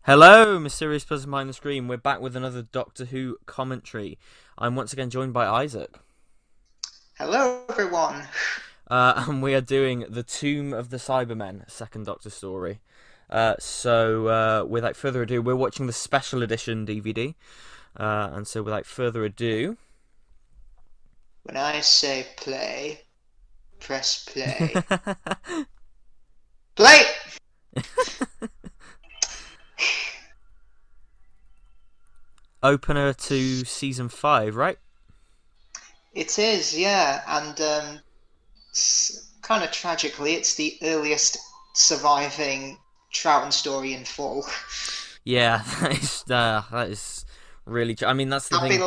Hello, mysterious person behind the screen. We're back with another Doctor Who commentary. I'm once again joined by Isaac, Hello, everyone. and we are doing the Tomb of the Cybermen, second Doctor story. Without further ado, we're watching the special edition DVD. And so, without further ado, When I say play, press play. Play! opener to season 5, right? It is, yeah, and kind of tragically, it's the earliest surviving Troughton story in full. Yeah, that is really. I mean, that's the That'd be, thing.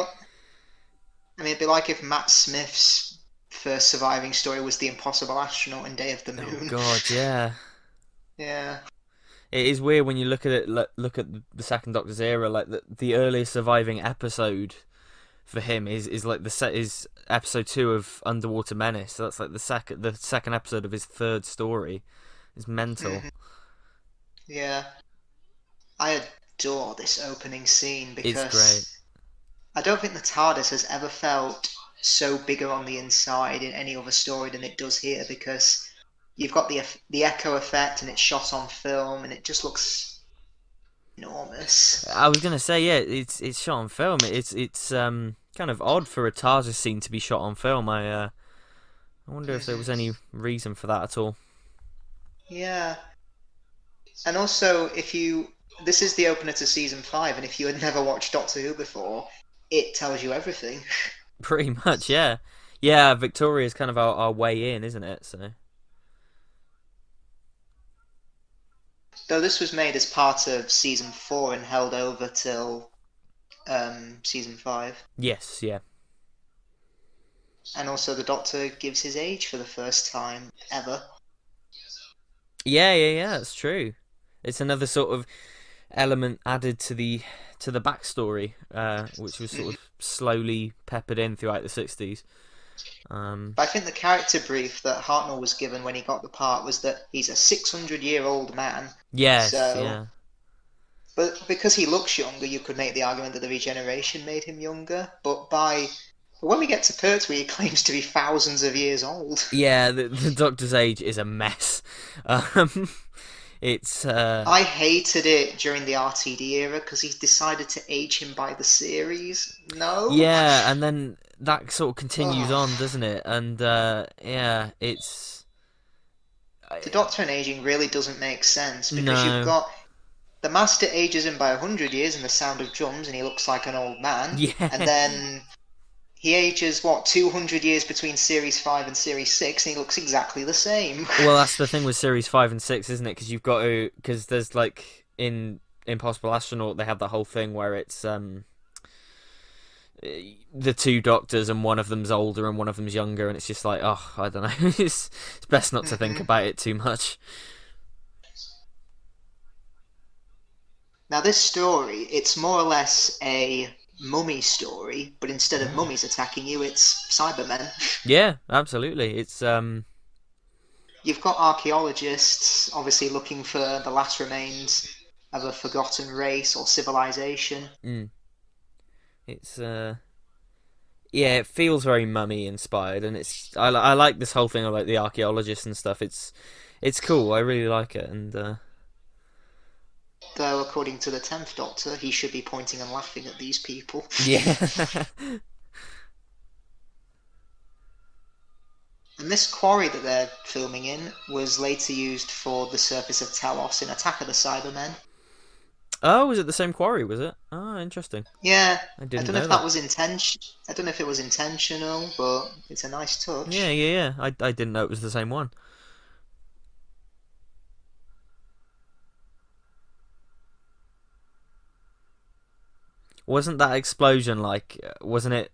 it'd be like if Matt Smith's first surviving story was The Impossible Astronaut in Day of the Oh Moon. God, yeah. Yeah. It is weird when you look at it. Look at the Second Doctor's era. Like the earliest surviving episode for him is like the set is episode 2 of Underwater Menace. So that's like the second episode of his third story. It's mental. hmm Yeah. I adore this opening scene It's great. because I don't think the TARDIS has ever felt so bigger on the inside in any other story than it does here because you've got the echo effect and it's shot on film and it just looks enormous. I was gonna say yeah. It's shot on film. It's kind of odd for a TARDIS scene to be shot on film. I wonder if there was hmm any reason for that at all. Yeah, and also if you this is the opener to season 5, and if you had never watched Doctor Who before, it tells you everything. Pretty much, yeah. Yeah, Victoria's kind of our way in, isn't it? So Though this was made as part of season 4 and held over till season 5. yes, yeah. And also, the Doctor gives his age for the first time ever. Yeah, that's true. It's another sort of element added to the backstory, which was sort Mhm. of slowly peppered in throughout the 60s. Um, But I think the character brief that Hartnell was given when he got the part was that he's a 600-year-old man. yes, So, yeah, but because he looks younger, you could make the argument that the regeneration made him younger. But when we get to Pertwee, he claims to be thousands of years old. yeah. The Doctor's age is a mess. Um, it's I hated it during the RTD era because he decided to age him by the series. No. yeah, and then that sort of continues Ugh. on, doesn't it? And yeah, it's The Doctor and aging really doesn't make sense because you've no, got the Master ages him by 100 years in The Sound of Drums and he looks like an old man, and yeah. then he ages what 200 years between Series 5 and Series 6 and he looks exactly the same. Well, that's the thing with series 5 and 6, isn't it? Because you've got to because there's like in Impossible Astronaut they have that whole thing where it's the two doctors and one of them's older and one of them's younger, and it's just like oh I don't know. It's best not to think hmm about it too much. Now this story, it's more or less a mummy story, but instead of Oh. mummies attacking you, it's Cybermen. Yeah, absolutely. It's You've got archaeologists obviously looking for the last remains of a forgotten race or civilization. mm, it's yeah, it feels very mummy inspired, and I like this whole thing of like the archaeologists and stuff. It's cool. I really like it, and Though, according to the 10th Doctor, he should be pointing and laughing at these people. yeah. And this quarry that they're filming in was later used for the surface of Talos in Attack of the Cybermen. Oh, was it the same quarry? Was it? Oh, interesting. Yeah, I I didn't don't know know if that that. was intention. I don't know if it was intentional, but it's a nice Yeah, touch. yeah, yeah. I didn't know it was the same one. Wasn't that explosion like? Wasn't it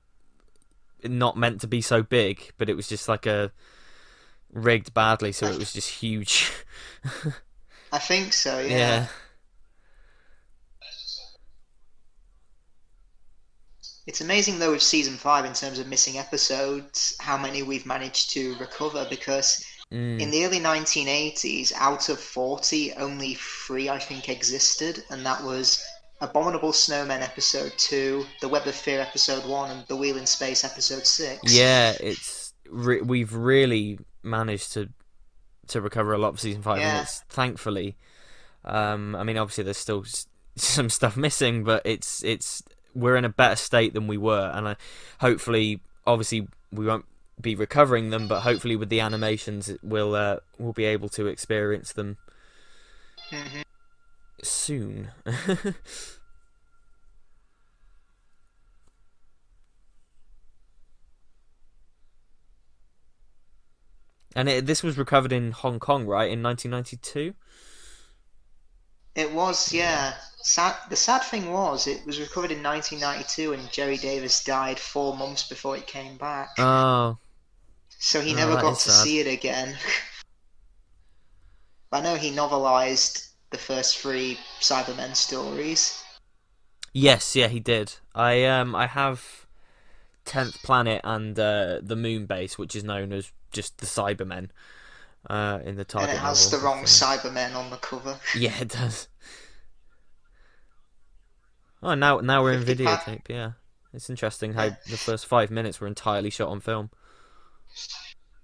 not meant to be so big? But it was just like a rigged badly, so I, it was just huge. I think so. Yeah. Yeah. It's amazing though with season 5 in terms of missing episodes, how many we've managed to recover because In Mm. the early 1980s, out of 40, only three, I think, existed, and that was Abominable Snowmen Episode 2, The Web of Fear Episode 1, and The Wheel in Space Episode 6. Yeah, we've really managed to recover a lot of season 5, and Yeah. it's thankfully. I mean, obviously, there's still some stuff missing, but it's we're in a better state than we were, and hopefully, obviously, we won't be recovering them, but hopefully, with the animations, we'll be able to experience them Hmm. soon. And this was recovered in Hong Kong, right, in 1992. It was, Yeah. yeah. The sad thing was, it was recovered in 1992, and Jerry Davis died 4 months before it came back. Oh, So he oh, never that got is to sad. see it again. I know he novelized the first three Cybermen stories. Yes, yeah, he did. I have 10th Planet and the Moon Base, which is known as just the Cybermen, in the And it target has novel. the wrong Cybermen on the cover. Yeah, it does. Oh, now we're in 50 pounds. videotape. Yeah, it's interesting how Yeah, the first 5 minutes were entirely shot on film.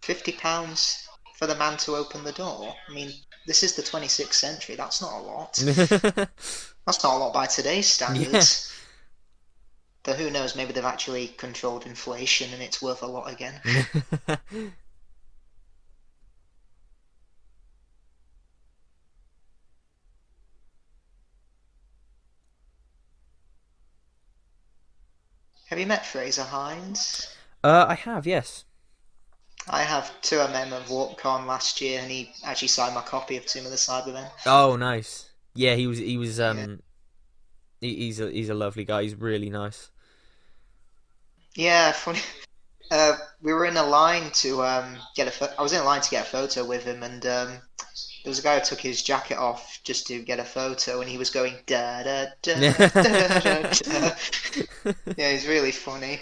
£50 for the man to open the door. I mean, this is the 26th century. That's not a lot. That's not a lot by today's Yeah. standards. Though who knows, maybe they've actually controlled inflation and it's worth a lot again. Have you met Fraser Hines? I have, yes. I have. Two of them at WarpCon last year, and he actually signed my copy of Tomb of the Cybermen. Oh, nice. Yeah, he was Yeah, he's a lovely guy. He's really nice. yeah. Funny. We were in a line to get I was in a line to get a photo with him, and there was a guy who took his jacket off just to get a photo, and he was going da da da da da da. Yeah, he's really funny.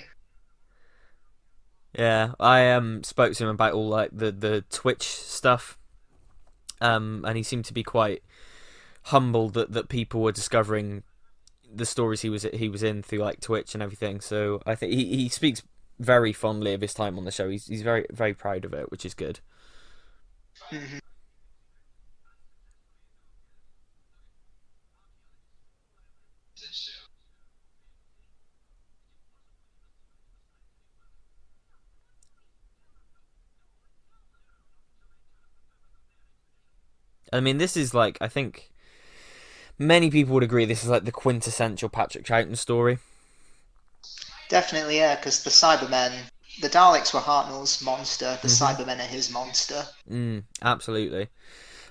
Yeah, I spoke to him about all like the Twitch stuff, and he seemed to be quite humbled that people were discovering the stories he was in through like Twitch and everything. So I think he speaks very fondly of his time on the show. He's very very proud of it, which is good. Hmm. I mean, this is like I think many people would agree this is like the quintessential Patrick Troughton story. Definitely, yeah, because the Cybermen, the Daleks were Hartnell's monster, the Hmm. Cybermen are his monster. Absolutely,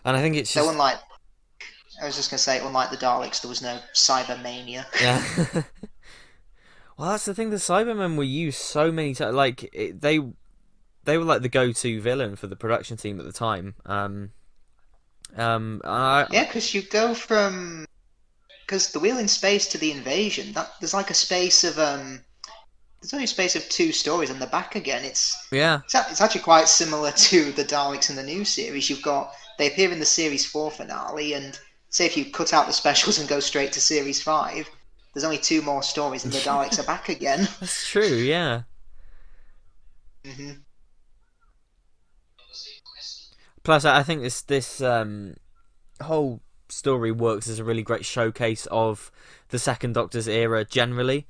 and I think it's So just unlike, I was just gonna say, unlike the Daleks, there was no Cybermania. yeah. Well, that's the thing. The Cybermen were used so many times. Like they were like the go-to villain for the production team at the time. I Yeah, because you go from because the wheel in space to the invasion. That there's like a space of there's only a space of two stories and they're back again. yeah. It's actually quite similar to the Daleks in the new series. You've got they appear in the series 4 finale, and say if you cut out the specials and go straight to series 5, there's only two more stories and the Daleks are back again. That's true. Yeah. Hmm. Plus, I think this whole story works as a really great showcase of the Second Doctor's era generally,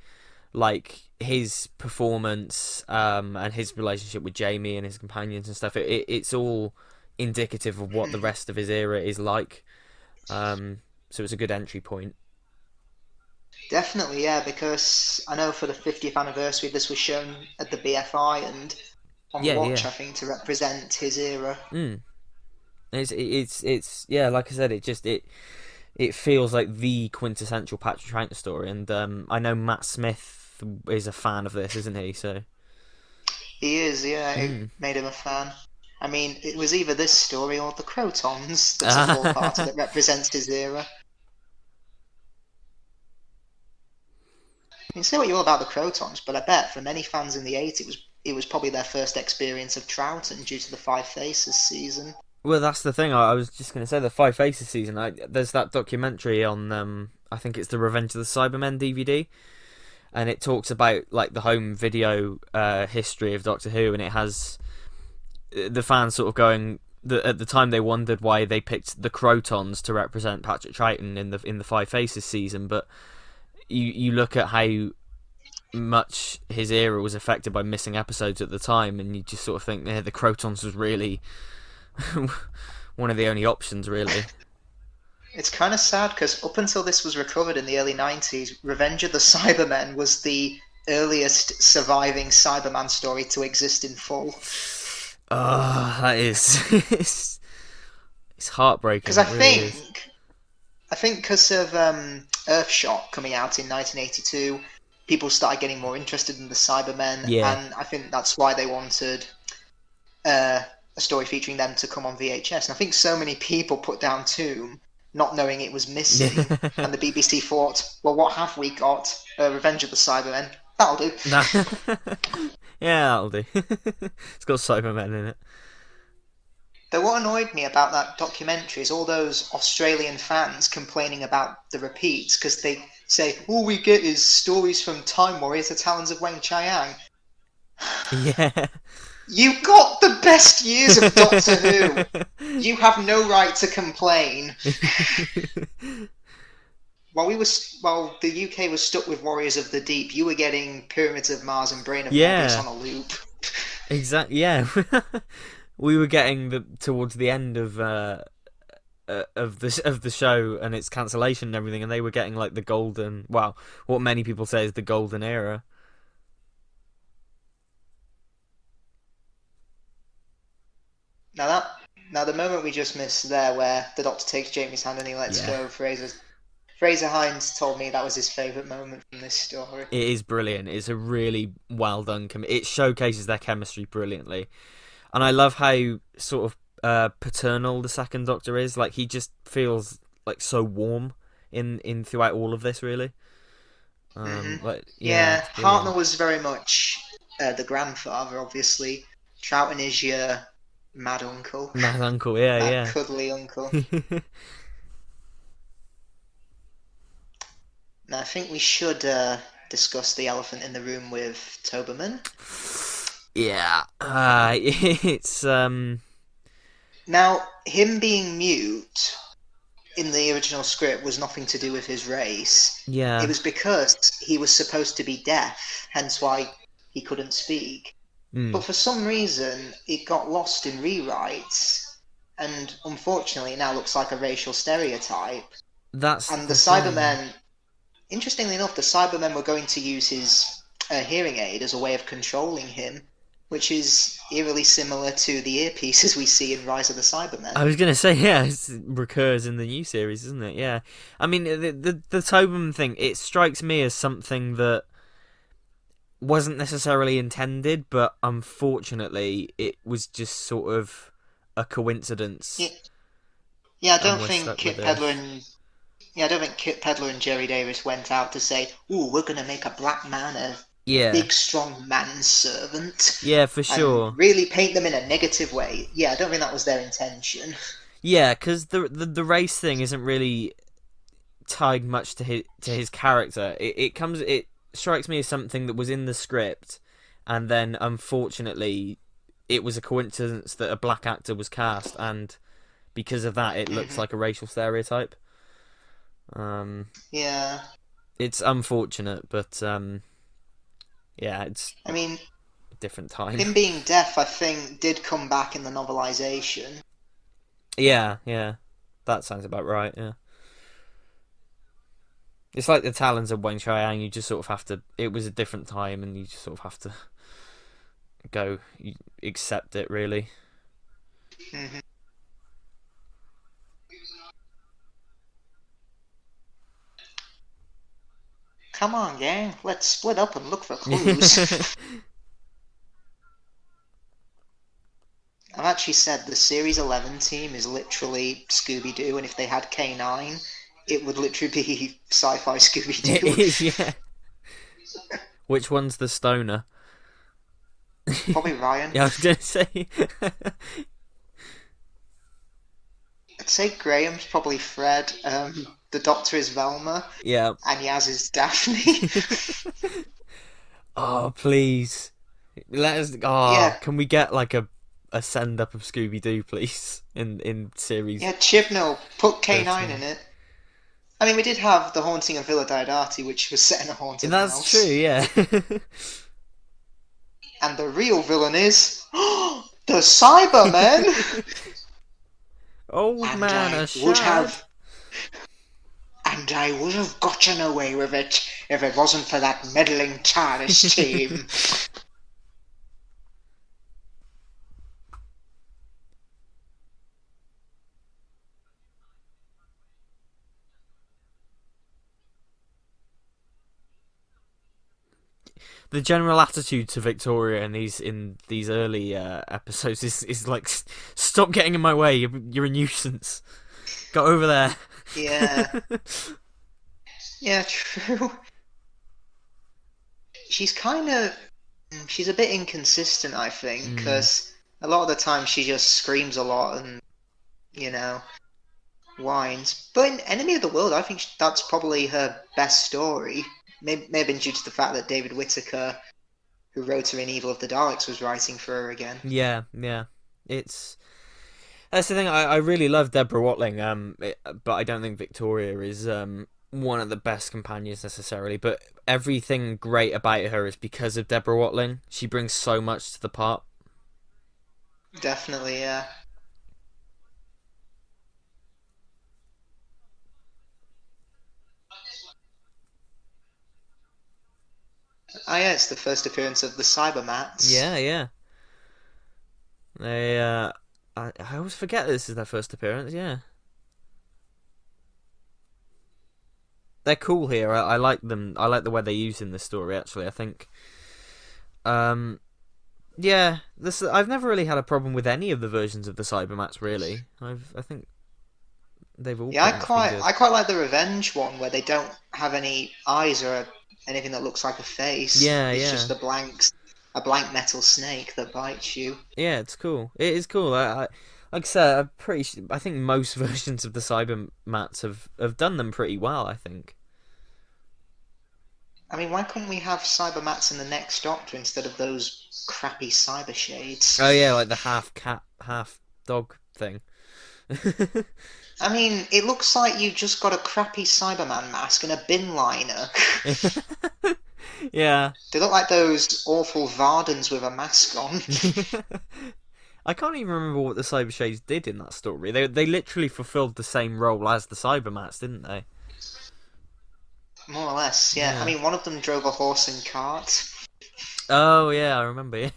like his performance, and his relationship with Jamie and his companions and stuff. It's all indicative of what the rest of his era is like. So it's a good entry point. Definitely, yeah, because I know for the 50th anniversary this was shown at the BFI and on Yeah, Watch, yeah. I think, to represent his era. Mm. It's yeah. Like I said, it feels like the quintessential Patrick Troughton story, and I know Matt Smith is a fan of this, isn't he? So He is, yeah, it mm. made him a fan. I mean, it was either this story or the Crotons that's a four-parter that represents his era. I mean, say what you will about the Crotons, but I bet for many fans in the 80s it was probably their first experience of Troughton due to the Five Faces season. Well, that's the thing. I was just going to say the Five Faces season. There's that documentary on. I think it's the Revenge of the Cybermen DVD, and it talks about like the home video history of Doctor Who, and it has the fans sort of going. At the time, they wondered why they picked the Crotons to represent Patrick Troughton in the Five Faces season, but you look at how much his era was affected by missing episodes at the time, and you just sort of think, the Crotons was really one of the only options, really. It's kind of sad because up until this was recovered in the early 90s, Revenge of the Cybermen was the earliest surviving Cyberman story to exist in full. Oh, that is it's heartbreaking. Because I think because of Earthshot coming out in 1982, people started getting more interested in the Cybermen, and I think that's why they wanted a story featuring them to come on VHS. And I think so many people put down Tomb, not knowing it was missing, and the BBC thought, well, what have we got? Revenge of the Cybermen. That'll do. Yeah, that'll do. It's got Cybermen in it. Though what annoyed me about that documentary is all those Australian fans complaining about the repeats, because they say, all we get is stories from Time Warrior to Talons of Weng Chiang. Yeah. You got the best years of Doctor Who. You have no right to complain. While the UK was stuck with Warriors of the Deep, you were getting Pyramids of Mars and Brain of Morbius on a loop. Exactly. Yeah. We were getting towards the end of the show and its cancellation and everything, and they were getting like the golden, what many people say is the golden era. Now the moment we just missed there, where the Doctor takes Jamie's hand and he lets go, Fraser Hines told me that was his favourite moment from this story. It is brilliant. It's a really well done. It showcases their chemistry brilliantly, and I love how sort of paternal the second Doctor is. Like, he just feels like so warm in throughout all of this, really. Hartnell was very much the grandfather, obviously. Troughton is your mad uncle. Mad uncle, yeah. Cuddly uncle. Now, I think we should discuss the elephant in the room with Toberman. Yeah, it's Now, him being mute in the original script was nothing to do with his race. Yeah. It was because he was supposed to be deaf, hence why he couldn't speak. But for some reason, it got lost in rewrites, and unfortunately, it now looks like a racial stereotype. The Cybermen, interestingly enough, the Cybermen were going to use his hearing aid as a way of controlling him, which is eerily similar to the earpieces we see in Rise of the Cybermen. I was going to say, it recurs in the new series, isn't it? Yeah. I mean, the Toberman thing, it strikes me as something that wasn't necessarily intended, but unfortunately it was just sort of a coincidence. I don't think Kit Pedler and Jerry Davis went out to say, "Ooh, we're going to make a black man a big, strong manservant." Yeah, for sure. And really paint them in a negative way. Yeah, I don't think that was their intention. Yeah, because the race thing isn't really tied much to his character. It strikes me as something that was in the script, and then unfortunately it was a coincidence that a black actor was cast, and because of that it looks like a racial stereotype. It's unfortunate, but it's a different time. Him being deaf, I think, did come back in the novelisation. Yeah, that sounds about right. Yeah. It's like the Talons of Weng Chiang. You just sort of have to. It was a different time, and you just sort of have to accept it, really. Mm-hmm. Come on, gang. Let's split up and look for clues. I've actually said the Series 11 team is literally Scooby-Doo, and if they had K9, it would literally be sci-fi Scooby-Doo. It is, yeah. Which one's the stoner? Probably Ryan. Yeah, I was gonna say. I'd say Graham's probably Fred. The Doctor is Velma, Yeah. and Yaz is Daphne. Oh, please. Let us. Oh, Yeah, can we get like a send up of Scooby Doo, please, in series yeah. Chibnall, put K9 in 13? it. I mean, we did have the Haunting of Villa Diodati, which was set in a haunted That's true. house, Yeah. and the real villain is the Cybermen. Old And man I would Ashad. have, and I would have gotten away with it if it wasn't for that meddling TARDIS team. The general attitude to Victoria in these early episodes is like, stop getting in my way. You're a nuisance. Go over there. Yeah, yeah, true. She's a bit inconsistent, I think, Mm. because a lot of the time she just screams a lot and, you know, whines. But in Enemy of the World, I think that's probably her best story. Maybe due to the fact that David Whittaker, who wrote her in Evil of the Daleks, was writing for her again. Yeah, yeah. It's That's the thing. I really love Deborah Watling. But I don't think Victoria is one of the best companions necessarily. But everything great about her is because of Deborah Watling. She brings so much to the part. Definitely, yeah. Oh yeah, it's the first appearance of the Cybermats. Yeah, yeah. They I always forget this is their first appearance. Yeah, they're cool here. I like them. I like the way they use in this story. Actually, I think. Um, yeah. I've never really had a problem with any of the versions of the Cybermats. Really, I think they've all Yeah, pretty much been good. I quite like the Revenge one where they don't have any eyes or anything that looks like a face. Yeah, It's yeah. just a blank metal snake that bites you. Yeah, it's cool. It is cool. Like I said, I think most versions of the Cybermats have done them pretty well. I think. I mean, why couldn't we have Cybermats in the next Doctor instead of those crappy Cyber Oh Shades? yeah, like the half cat, half dog thing. I mean, it looks like you just got a crappy Cyberman mask and a bin liner. Yeah. They look like those awful Vardens with a mask on. I can't even remember what the Cyber Shades did in that story. They literally fulfilled the same role as the Cybermats, didn't they? More or less, yeah. I Yeah. mean, one of them drove a horse and cart. Oh yeah, I remember. Yeah.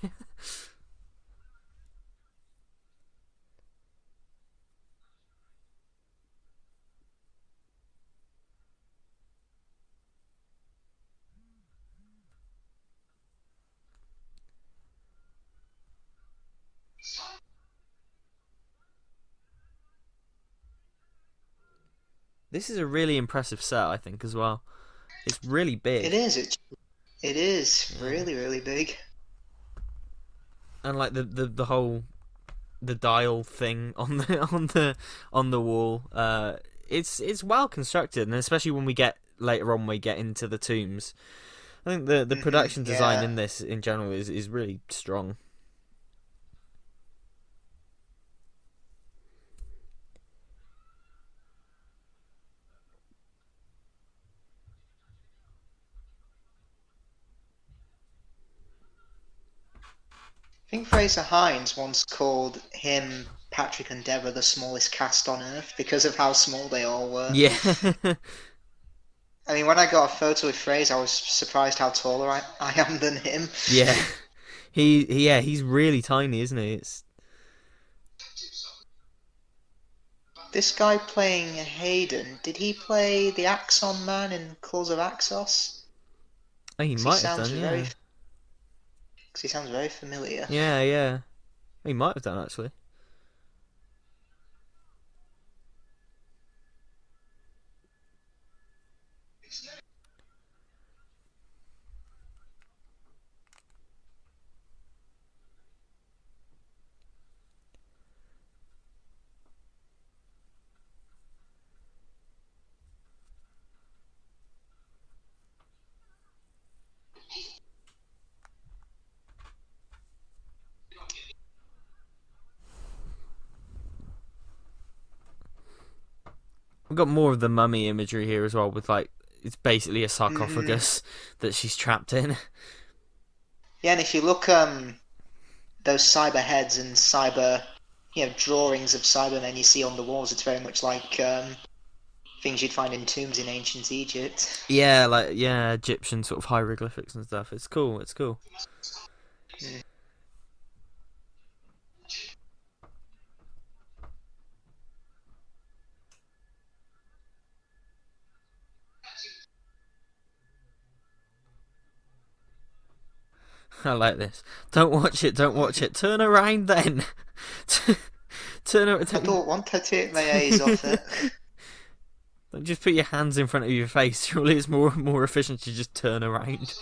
This is a really impressive set, I think, as well. It's really It big. is. It is Yeah. really, really big. And like the whole the dial thing on the on the wall. It's well constructed, and especially when we get later on, we get into the tombs. I think the production design Yeah. in this in general is really strong. I think Fraser Hines once called him, Patrick, and Deborah the smallest cast on Earth because of how small they all were. Yeah, I mean, when I got a photo with Fraser, I was surprised how taller I am than him. yeah. Yeah, he's really tiny, isn't he? It's This guy playing Hayden, did he play the Axon Man in Claws of Axos? oh, he Because he might have sounds done. Yeah, very familiar. yeah, yeah. He might have done actually. We've got more of the mummy imagery here as well, with like it's basically a Hmm. sarcophagus that she's trapped in. Yeah, and if you look those cyber heads and cyber drawings of Cybermen you see on the walls, it's very much like things you'd find in tombs in ancient Egypt. Yeah, like yeah, Egyptian sort of hieroglyphics and stuff. It's cool. It's cool. Mm. I like this. Don't watch it. Don't watch it. Turn around then. Turn I around. don't want to take my eyes off it. Don't just put your hands in front of your face. Surely it's more efficient to just turn around.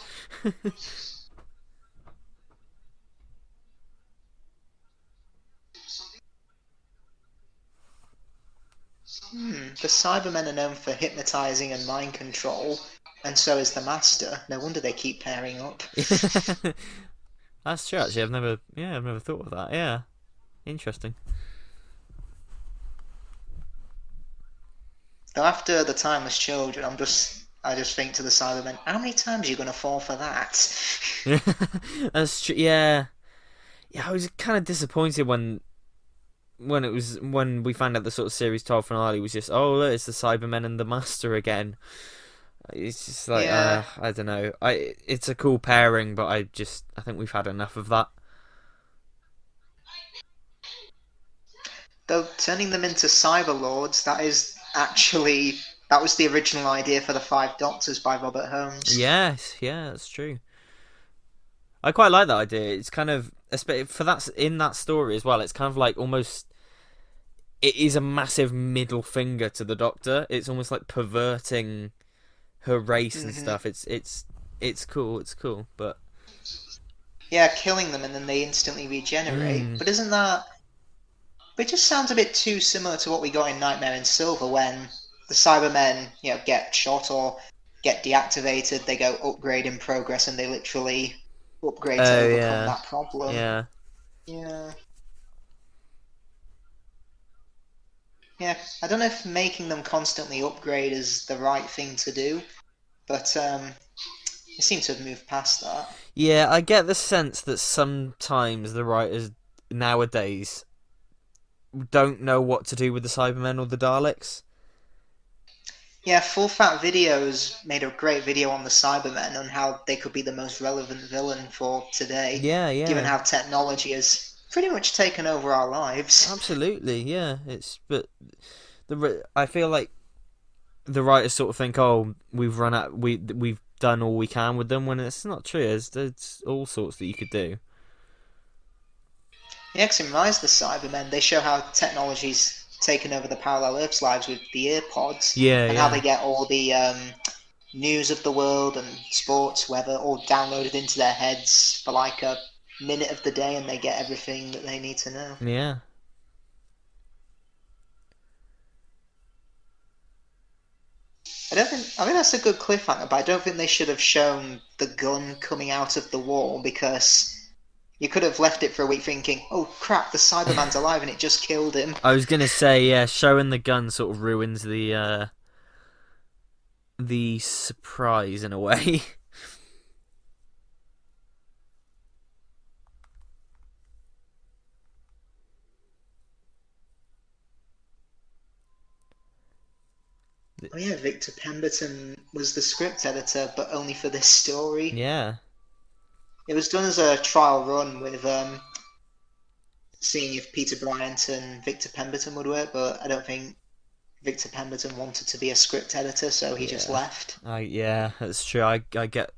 The Cybermen are known for hypnotizing and mind control, and so is the Master. No wonder they keep pairing up. That's true. Actually, I've never thought of that. Yeah, interesting. Though after the Timeless Children, I just think to the Cybermen, how many times are you going to fall for that? That's true. Yeah, yeah. I was kind of disappointed when we found out the sort of series 12 finale was just, oh look, it's the Cybermen and the Master again. It's just like Yeah, I don't know. It's a cool pairing, but I think we've had enough of that. though turning them into Cyber Lords, that was the original idea for the Five Doctors by Robert Holmes. Yes, yeah, that's true. I quite like that idea. It's kind of for that in that story as well. It's kind of like almost it is a massive middle finger to the Doctor. It's almost like perverting her race and Hmm. stuff. It's cool. It's cool, but Yeah, killing them and then they instantly regenerate. mm, But isn't that? But it just sounds a bit too similar to what we got in Nightmare in Silver when the Cybermen, get shot or get deactivated, they go upgrade in progress and they literally upgrade to oh overcome yeah, that problem. yeah. Yeah. Yeah. I don't know if making them constantly upgrade is the right thing to do, but they seem to have moved past that. Yeah, I get the sense that sometimes the writers nowadays don't know what to do with the Cybermen or the Daleks. Yeah, Full Fat Videos made a great video on the Cybermen and how they could be the most relevant villain for today, Yeah, given yeah, how technology has pretty much taken over our lives. absolutely. Yeah, it's but I feel like the writers sort of think, oh, we've run out, we've done all we can with them. When it's not true. There's all sorts that you could do. Yeah, 'cause in Rise of the Cybermen, they show how technology's taken over the parallel Earth's lives with the earpods Yeah, and how they yeah, get all the news of the world and sports, weather, all downloaded into their heads for like a minute of the day and they get everything that they need to know. yeah. I think that's a good cliffhanger, but I don't think they should have shown the gun coming out of the wall because you could have left it for a week thinking, oh crap, the Cyberman's alive and it just killed him. I was gonna say, yeah, showing the gun sort of ruins the surprise in a way. Oh yeah, Victor Pemberton was the script editor, but only for this story. Yeah. It was done as a trial run with seeing if Peter Bryant and Victor Pemberton would work, but I don't think Victor Pemberton wanted to be a script editor, so he just Yeah. left. Yeah, that's true. But I get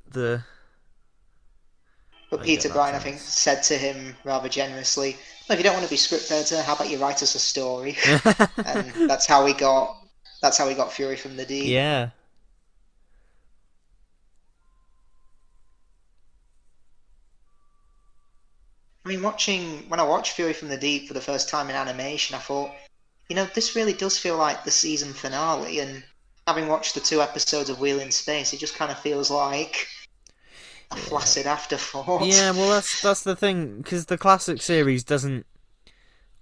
Peter that Bryant, I think, sense. said to him rather generously, "Well, if you don't want to be script editor, how about you write us a story?" And that's how we got Fury from the Deep. Yeah. I mean, when I watched Fury from the Deep for the first time in animation, I thought, this really does feel like the season finale. And having watched the 2 episodes of Wheel in Space, it just kind of feels like a Yeah. flaccid afterthought. Yeah, well that's the thing because the classic series doesn't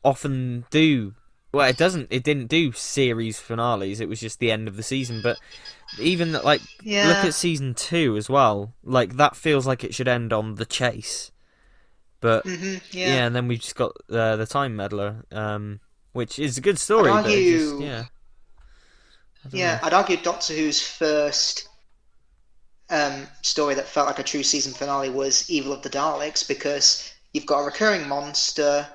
often do well, it doesn't. It didn't do series finales. It was just the end of the season. But even like, look Yeah. at season 2 as well. Like that feels like it should end on the chase. But Yeah. yeah, and then we just got the Time Meddler, which is a good I'd story, but it just argue. yeah, I don't Yeah, know. I'd argue Doctor Who's first story that felt like a true season finale was Evil of the Daleks because you've got a recurring monster,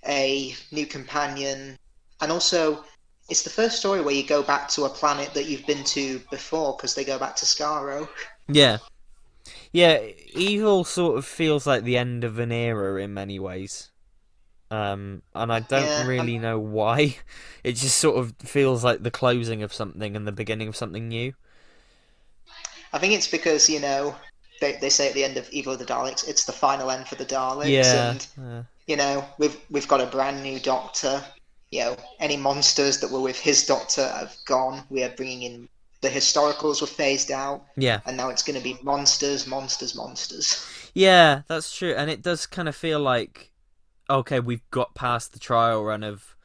a new companion, and also it's the first story where you go back to a planet that you've been to before because they go back to Skaro. Yeah, yeah. Evil sort of feels like the end of an era in many ways. And I don't Yeah, really know why. It just sort of feels like the closing of something and the beginning of something new. I think it's because they say at the end of Evil of the Daleks it's the final end for the Daleks, Yeah, and we've got a brand new Doctor. Any monsters that were with his Doctor have gone. We are bringing in the historicals were phased out, yeah, and now it's going to be monsters, monsters, monsters. yeah. That's true, and it does kind of feel like okay, we've got past the trial run of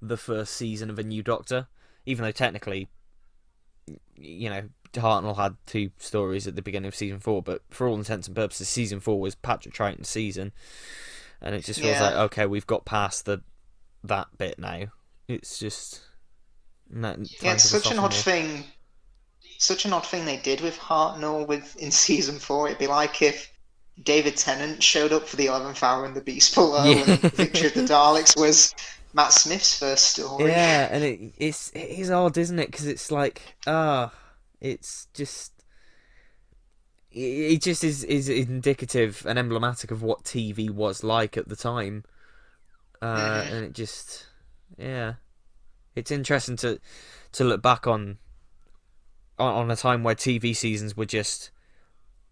the first season of a new Doctor, even though technically, Hartnell had 2 stories at the beginning of season 4, but for all intents and purposes, season 4 was Patrick Troughton's season, and it just feels like Yeah, okay, we've got past that bit now. It's just yeah, time it's for the sophomore. such an odd thing they did with Hartnell with in season 4. It'd be like if David Tennant showed up for the 11th Hour and the Beast Below, Yeah, and Victory of the Daleks was Matt Smith's first story. yeah, and it is odd, isn't it? Because it's like it's just it just is indicative and emblematic of what TV was like at the time, Hmm. and it just yeah, it's interesting to look back on a time where TV seasons were just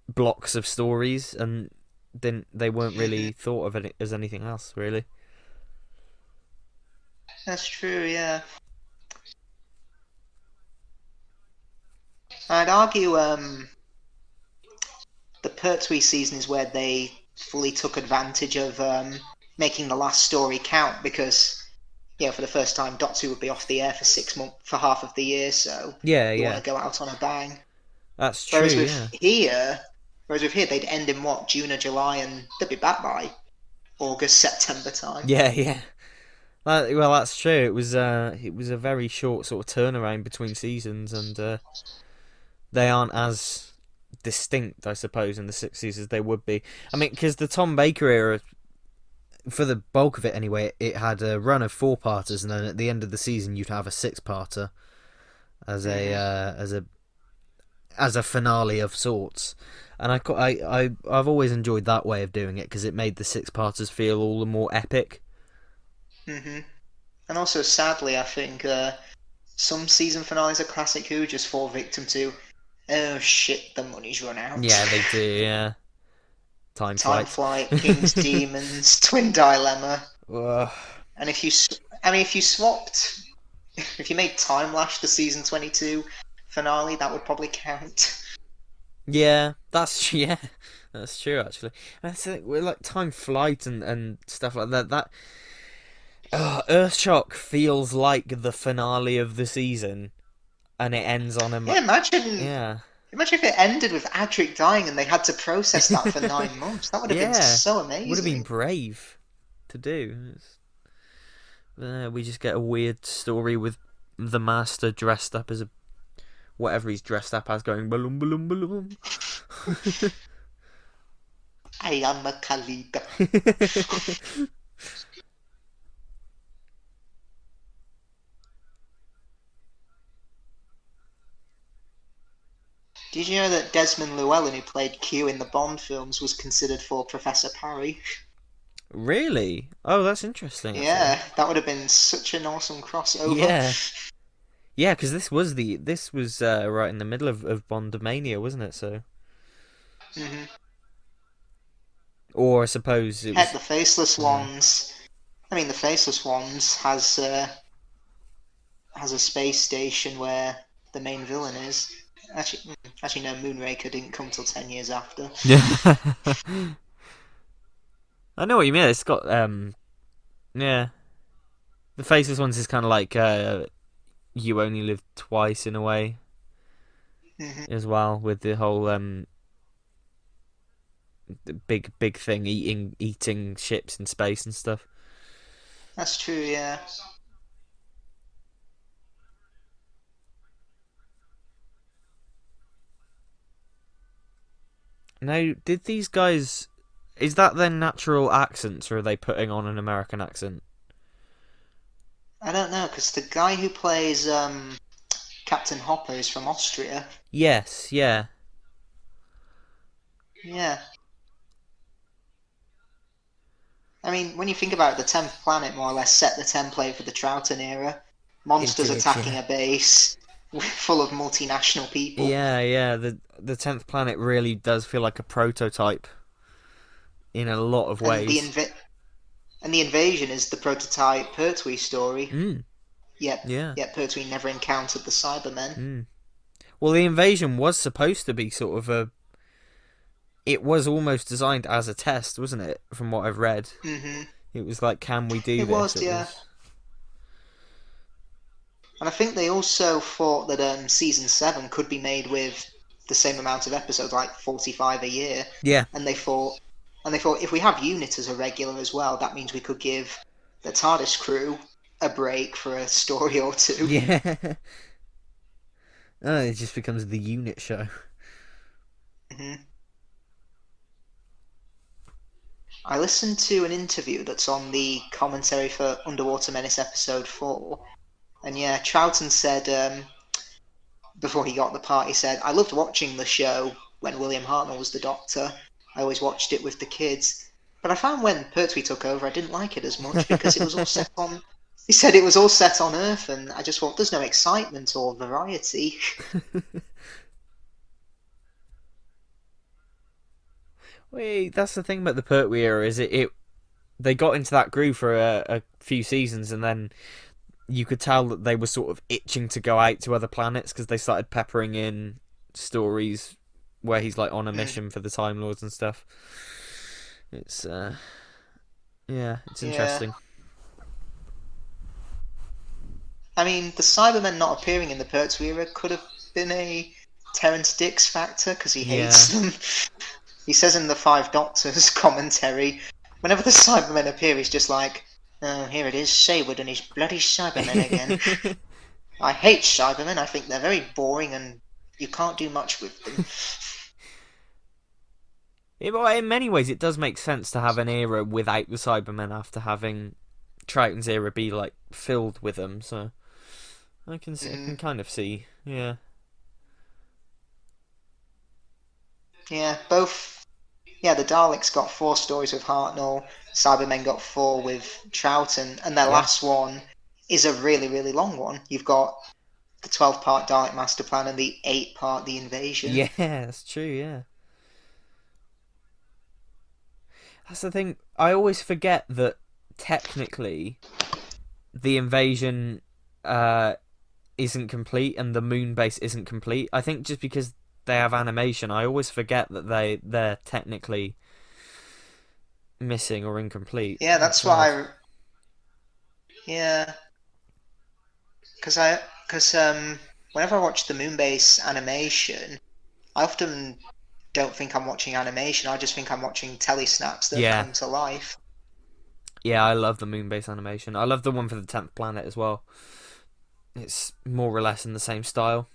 blocks of stories and then they weren't Hmm. really thought of it as anything else really. That's true, yeah. I'd argue the Pertwee season is where they fully took advantage of making the last story count because, for the first time, Doctor Who would be off the air for 6 months, for half of the year, so Yeah, you want yeah, to go out on a bang. that's true. Whereas with Yeah, here, they'd end in what, June or July, and they'd be back by August, September time. yeah, yeah. Well, that's true. It was a very short sort of turnaround between seasons, and they aren't as distinct, I suppose, in the 60s as they would be. I mean, because the Tom Baker era, for the bulk of it anyway, it had a run of 4-parters, and then at the end of the season, you'd have a 6-parter as a Hmm. as a finale of sorts. And I've always enjoyed that way of doing it because it made the 6-parters feel all the more epic. Hmm. And also, sadly, I think some season finales of Classic Who just fall victim to, oh shit, the money's run out. Yeah, they do. Yeah, time Time flight. Flight, King's Demons, Twin Dilemma, Ugh. and if you swapped, if you made Time Lash the season 22 finale, that would probably count. Yeah, that's yeah, that's true actually. And I think with like time flight and stuff like that. Earthshock feels like the finale of the season, and it ends on Yeah, imagine yeah, imagine if it ended with Adric dying and they had to process that for 9 months. That would have been yeah. so Would have been amazing. brave to do. We just get a weird story with the Master dressed up as a whatever he's dressed up as, going balloon balloon balloon. I am a Khalida. Did you know that Desmond Llewellyn, who played Q in the Bond films, was considered for Professor Parry? Really? Oh, that's interesting actually. Yeah, that would have been such an awesome crossover. Yeah. Yeah, because this was right in the middle of Bondomania, wasn't it? So, Hmm. or I suppose it Heck, was. the Faceless Yeah. Ones. I mean, the Faceless Ones has a space station where the main villain is. Actually, no. Moonraker didn't come till 10 years after. Yeah. I know what you mean. It's got yeah. The Faceless ones is kind of like You Only Live Twice in a way Hmm. as well, with the whole the big thing eating ships in space and stuff. That's true, yeah. Now, did these guys? Is that their natural accents, or are they putting on an American accent? I don't know, because the guy who plays Captain Hopper is from Austria. Yes, yeah, Yeah. I mean, when you think about it, the 10th planet more or less set the template for the Troughton era. it Monsters did. attacking Yeah, a base full of multinational people. yeah. The 10th planet really does feel like a prototype in a lot of And ways. the invasion is the prototype Pertwee story. Mm, Yet, yeah. yet Pertwee never encountered the Cybermen. Mm. Well, the invasion was supposed to be sort of a. It was almost designed as a test, wasn't it? From what I've read, Hmm. it was like, can we do It this? was, It yeah. was. And I think they also thought that season 7 could be made with the same amount of episodes, like 45 a year. Yeah, And they thought if we have Unit as a regular as well, that means we could give the TARDIS crew a break for a story or two. yeah. Oh, it just becomes the unit show. Hmm. I listened to an interview that's on the commentary for Underwater Menace episode 4, and yeah, Troughton said before he got the part, he said, "I loved watching the show when William Hartnell was the Doctor. I always watched it with the kids. But I found when Pertwee took over, I didn't like it as much because it was all set on." He said it was all set on Earth, and I just thought there's no excitement or variety. Wait, that's the thing about the Pertwee era is it they got into that groove for a few seasons, and then you could tell that they were sort of itching to go out to other planets because they started peppering in stories where he's like on a Mm, mission for the Time Lords and stuff. It's yeah, it's yeah. interesting. I mean, the Cybermen not appearing in the Pertwee era could have been a Terrence Dicks factor because he hates Yeah. them. He says in the Five Doctors commentary, whenever the Cybermen appear, he's just like, "Oh, here it is, Sayward and his bloody Cybermen again. I hate Cybermen. I think they're very boring and you can't do much with them." Well, in many ways, it does make sense to have an era without the Cybermen after having Troughton's era be like filled with them. So I can Mm, kind of see, yeah, yeah, both. Yeah, the Daleks got 4 stories with Hartnell, Cybermen got 4 with Troughton, and their yeah, last one is a really, really long one. You've got the 12-part Dalek Master Plan and the 8-part The Invasion. yeah. That's true. Yeah, that's the thing. I always forget that technically the invasion uh, isn't complete and the moon base isn't complete. I think just because they have animation, I always forget that they're technically missing or incomplete. Yeah, It's that's what odd. I. Yeah, because whenever I watch the Moonbase animation, I often don't think I'm watching animation. I just think I'm watching telesnaps that have Yeah, come to life. yeah. I love the moon base animation. I love the one for the 10th planet as well. It's more or less in the same style.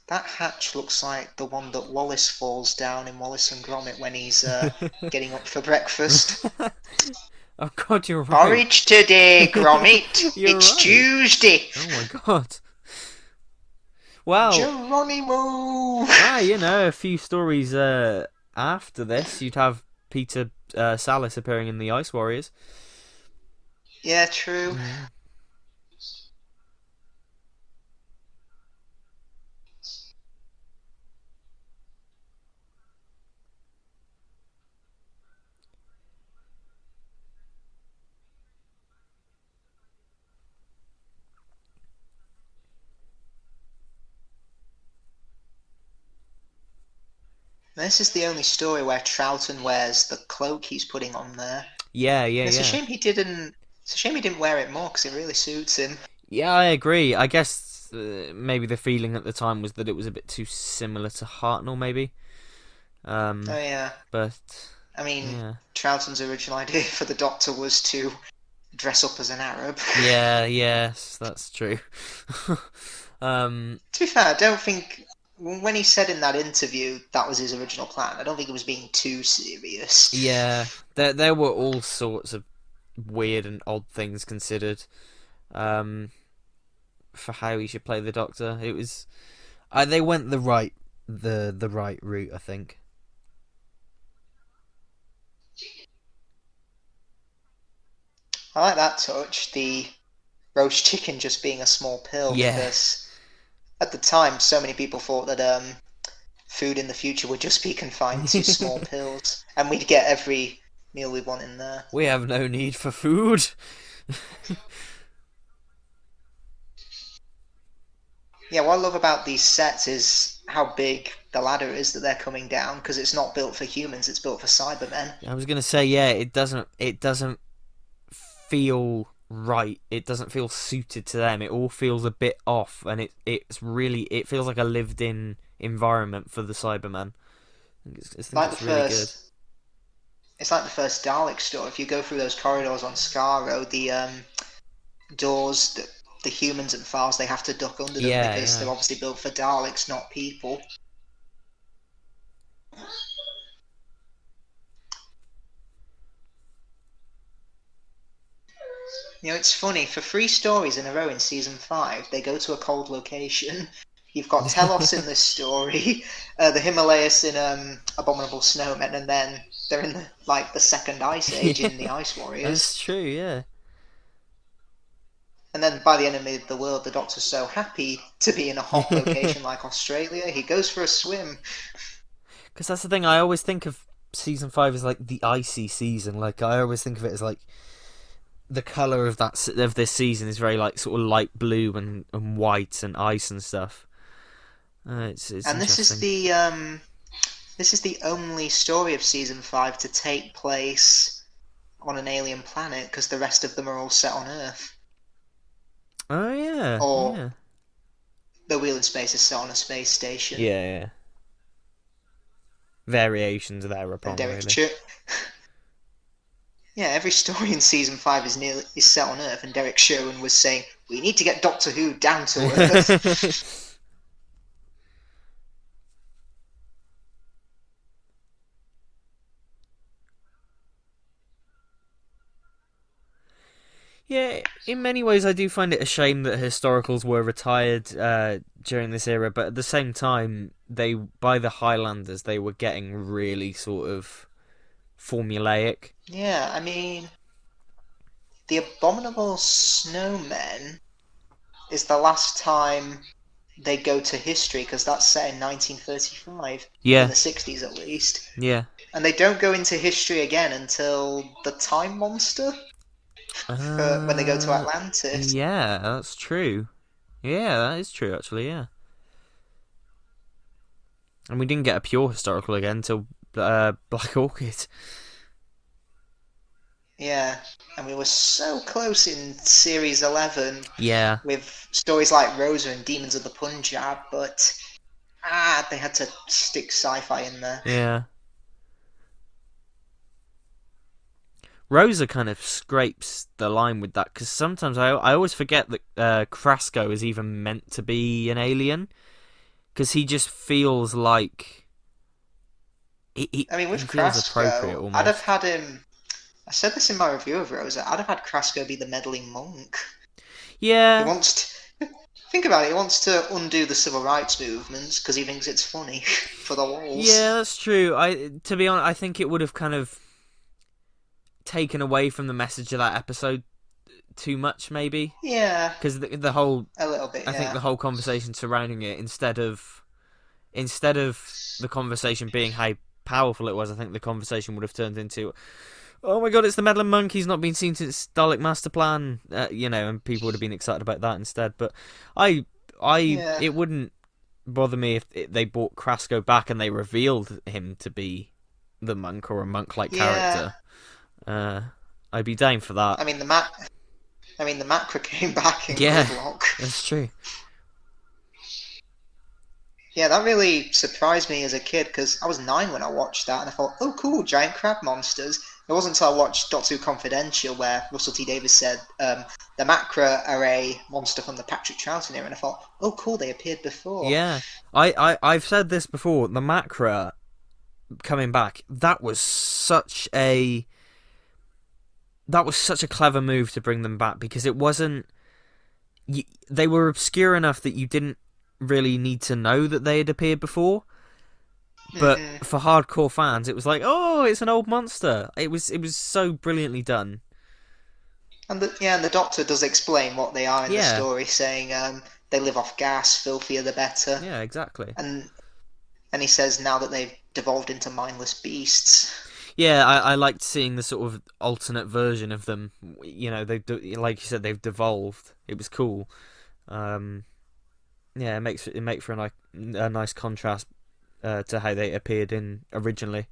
That hatch looks like the one that Wallace falls down in Wallace and Gromit when he's getting up for breakfast. Oh God, you're right. Porridge today, Gromit. You're It's right. Tuesday. Oh my God. Well, Geronimo. you know, a few stories after this, you'd have Peter Salis appearing in the Ice Warriors. Yeah, true. Mm. This is the only story where Troughton wears the cloak he's putting on there. Yeah, yeah, And it's a yeah. shame he didn't. It's a shame he didn't wear it more because it really suits him. Yeah, I agree. I guess maybe the feeling at the time was that it was a bit too similar to Hartnell, maybe. Oh yeah. But I mean, yeah, Troughton's original idea for the Doctor was to dress up as an Arab. yeah, yes, that's true. um, To be fair, I don't think when he said in that interview that was his original plan, I don't think it was being too serious. yeah, there were all sorts of weird and odd things considered. Um, for how he should play the Doctor, it was they went the right route, I think. I like that touch, the roast chicken just being a small pill, Yeah. because at the time so many people thought that food in the future would just be confined to small pills, and we'd get every meal we want in there. We have no need for food. Yeah, what I love about these sets is how big the ladder is that they're coming down, because it's not built for humans, it's built for Cybermen. I was gonna say, yeah, it doesn't feel right. It doesn't feel suited to them. It all feels a bit off, and it feels like a lived-in environment for the Cybermen. I think Like the it's really good. first, it's like the first Dalek store. If you go through those corridors on Skaro, the doors, the humans and files, they have to duck under them Yeah, because yeah. they're obviously built for Daleks, not people. You know, it's funny, for 3 stories in a row in season 5, they go to a cold location. You've got Telos in this story, the Himalayas in Abominable Snowmen, and then they're in the second ice age in the Ice That's Warriors. true. Yeah, And then by the end of the world, the Doctor's so happy to be in a hot location like Australia, he goes for a swim. because that's the thing. I always think of season 5 as like the icy season. Like I always think of it as like the color of of this season is very like sort of light blue and white and ice and stuff. It's And interesting. this is the only story of season 5 to take place on an alien planet, because the rest of them are all set on Earth. Oh yeah, Or yeah, the Wheel in Space is set on a space station. yeah, yeah. Variations And thereupon, Derek really. Yeah, every story in season 5 is set on Earth, and Derek Sherwin was saying, we need to get Doctor Who down to Earth. Yeah, in many ways, I do find it a shame that historicals were retired during this era, but at the same time, by the Highlanders, they were getting really sort of formulaic. Yeah, I mean, the Abominable Snowmen is the last time they go to history, because that's set in 1935, in Yeah, the 60s at least. yeah. And they don't go into history again until the Time Monster, when they go to Atlantis. Yeah, that's true. Yeah, that is true, actually, yeah. And we didn't get a pure historical again until Black Orchid. Yeah, and we were so close in Series 11 Yeah, with stories like Rosa and Demons of the Punjab, but they had to stick sci-fi in there. yeah. Rosa kind of scrapes the line with that, because sometimes I always forget that Krasko is even meant to be an alien, because he just feels like I mean, he with feels appropriate Krasko, I'd have almost. had him. I said this in my review of Rosa. I'd have had Krasko be the meddling monk. He Yeah, wants to think about it. He wants to undo the civil rights movements because he thinks it's funny for the yeah, walls. that's true. To be honest, I think it would have kind of taken away from the message of that episode too much, maybe, Yeah, because the whole a little bit. I think Yeah, the whole conversation surrounding it, instead of the conversation being how powerful it was, I think the conversation would have turned into, oh my god, it's the Meddling Monk, he's not been seen since Dalek Master Plan, and people would have been excited about that instead. But I, yeah. it wouldn't. bother me if they brought Krasko back and they revealed him to be the monk or a monk-like Yeah. character. I'd be down for that. I mean, the Macra came back in Yeah, Gridlock. that's true. Yeah, that really surprised me as a kid because I was 9 when I watched that, and I thought, "Oh, cool, giant crab monsters." It wasn't until I watched Doctor Who Confidential where Russell T Davies said the Macra are a monster from the Patrick Troughton era, and I thought, "Oh, cool, they appeared before." Yeah, I've said this before. The Macra coming back, that was such a clever move to bring them back, because it wasn't. They were obscure enough that you didn't really need to know that they had appeared before. But for hardcore fans, it was like, oh, it's an old monster. It was so brilliantly done. And the Doctor does explain what they are in the story, saying they live off gas, filthier the better. Yeah, exactly. And he says now that they've devolved into mindless beasts. Yeah, I liked seeing the sort of alternate version of them. You know, like you said, they've devolved. It was cool. Yeah, it makes for a nice contrast to how they appeared in originally.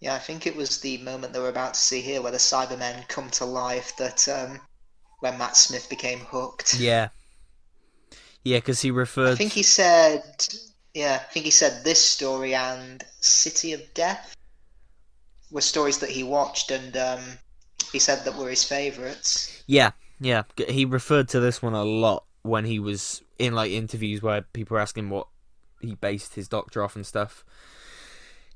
Yeah, I think it was the moment that we're about to see here where the Cybermen come to life that when Matt Smith became hooked. Yeah. Yeah, because he referred... I think he said this story and City of Death were stories that he watched, and he said that were his favourites. Yeah. He referred to this one a lot when he was in like interviews where people were asking what he based his Doctor off and stuff.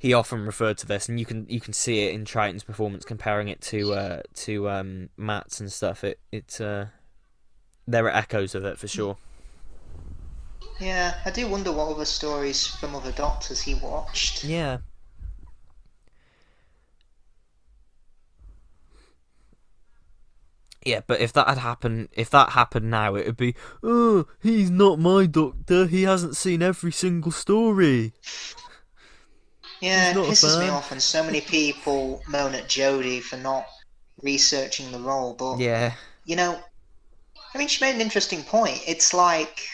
He often referred to this, and you can see it in Triton's performance, comparing it to Matt's and stuff. There are echoes of it for sure. Yeah, I do wonder what other stories from other Doctors he watched. Yeah. Yeah, but if that happened now, it would be, oh, he's not my Doctor. He hasn't seen every single story. Yeah, it pisses me off, and so many people moan at Jodie for not researching the role, but yeah, you know, I mean, she made an interesting point. It's like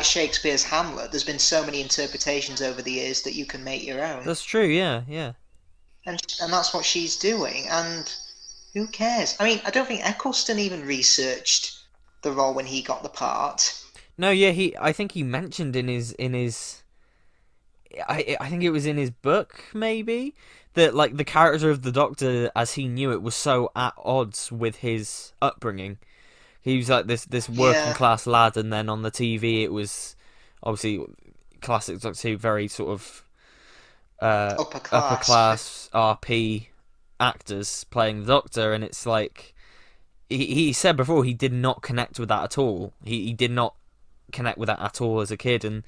Shakespeare's Hamlet. There's been so many interpretations over the years that you can make your own. That's true. Yeah. And that's what she's doing. And who cares? I mean, I don't think Eccleston even researched the role when he got the part. No, yeah, I think he mentioned in his. I think it was in his book, maybe, that like the character of the Doctor as he knew it was so at odds with his upbringing. He was like this working class lad, and then on the TV it was obviously classic Doctor Who, very sort of upper class RP actors playing the Doctor, and it's like he said before he did not connect with that at all. He did not connect with that at all as a kid, and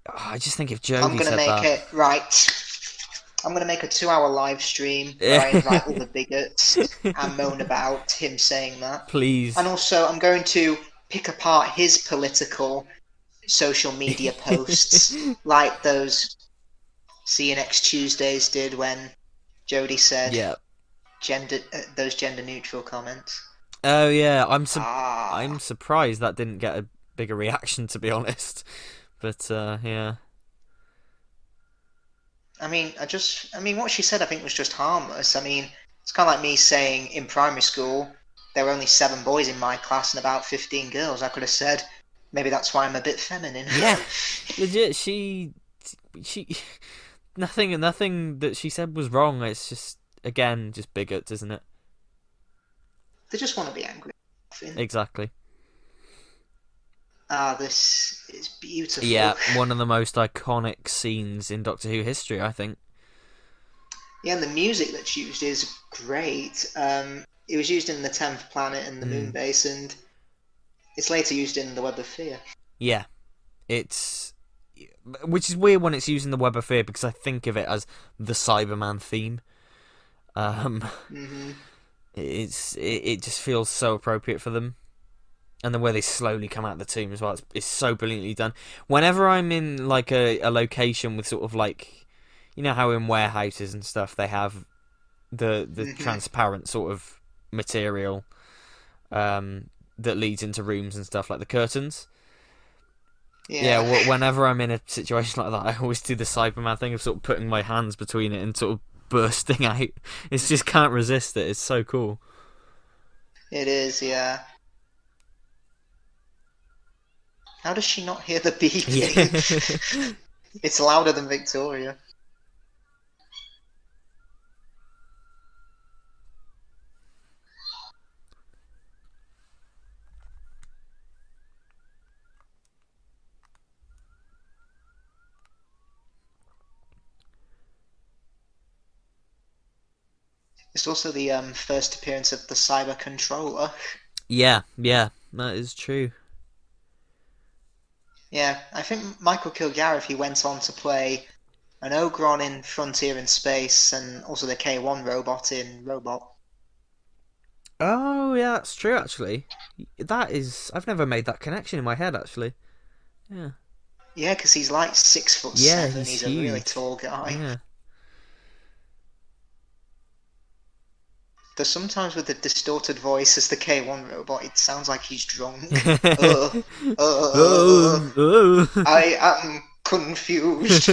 I just think if Jodie said that... I'm going to make a 2-hour live stream where I invite all the bigots and moan about him saying that. Please. And also, I'm going to pick apart his political social media posts like those See You Next Tuesdays did when Jodie said those gender-neutral comments. Oh, yeah. I'm surprised that didn't get a bigger reaction, to be honest. But, yeah. I mean, what she said I think was just harmless. I mean, it's kind of like me saying in primary school there were only 7 boys in my class and about 15 girls. I could have said, maybe that's why I'm a bit feminine. Yeah, legit, she nothing that she said was wrong. It's just, again, just bigots, isn't it? They just want to be angry. Exactly. This is beautiful. Yeah, one of the most iconic scenes in Doctor Who history, I think. Yeah, and the music that's used is great. It was used in the 10th Planet and the Moon Base, and it's later used in the Web of Fear. Yeah, which is weird when it's used in the Web of Fear, because I think of it as the Cyberman theme, Um, Hmm. it just feels so appropriate for them, and the way they slowly come out of the tomb as well. It's so brilliantly done. Whenever I'm in like a location with sort of like, you know how in warehouses and stuff they have the Hmm. transparent sort of material that leads into rooms and stuff like the curtains. Yeah, Yeah. whenever I'm in a situation like that, I always do the Cyberman thing of sort of putting my hands between it and sort of bursting out. It's just can't resist it. It's so cool. It is, yeah. How does she not hear the beeping? Yeah. It's louder than Victoria. It's also the first appearance of the Cyber Controller. Yeah, yeah, that is true. Yeah, I think Michael Kilgareth, he went on to play an Ogron in Frontier in Space and also the K1 robot in Robot. Oh, yeah, that's true, actually. That is... I've never made that connection in my head, actually. Yeah. Yeah, because he's like six foot Yeah, seven. he's He's a really huge. tall guy. Yeah. Though sometimes with the distorted voice as the K1 robot, it sounds like he's drunk. Uh, Oh, oh. I am confused.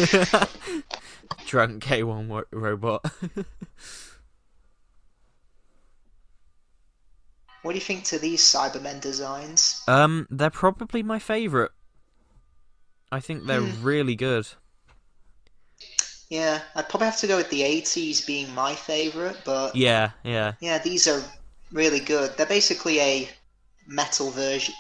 Drunk K1 robot. What do you think to these Cybermen designs? They're probably my favourite. I think they're Hmm. really good. Yeah, I'd probably have to go with the 80s being my favourite, but Yeah, yeah, yeah, these are really good. They're basically a metal version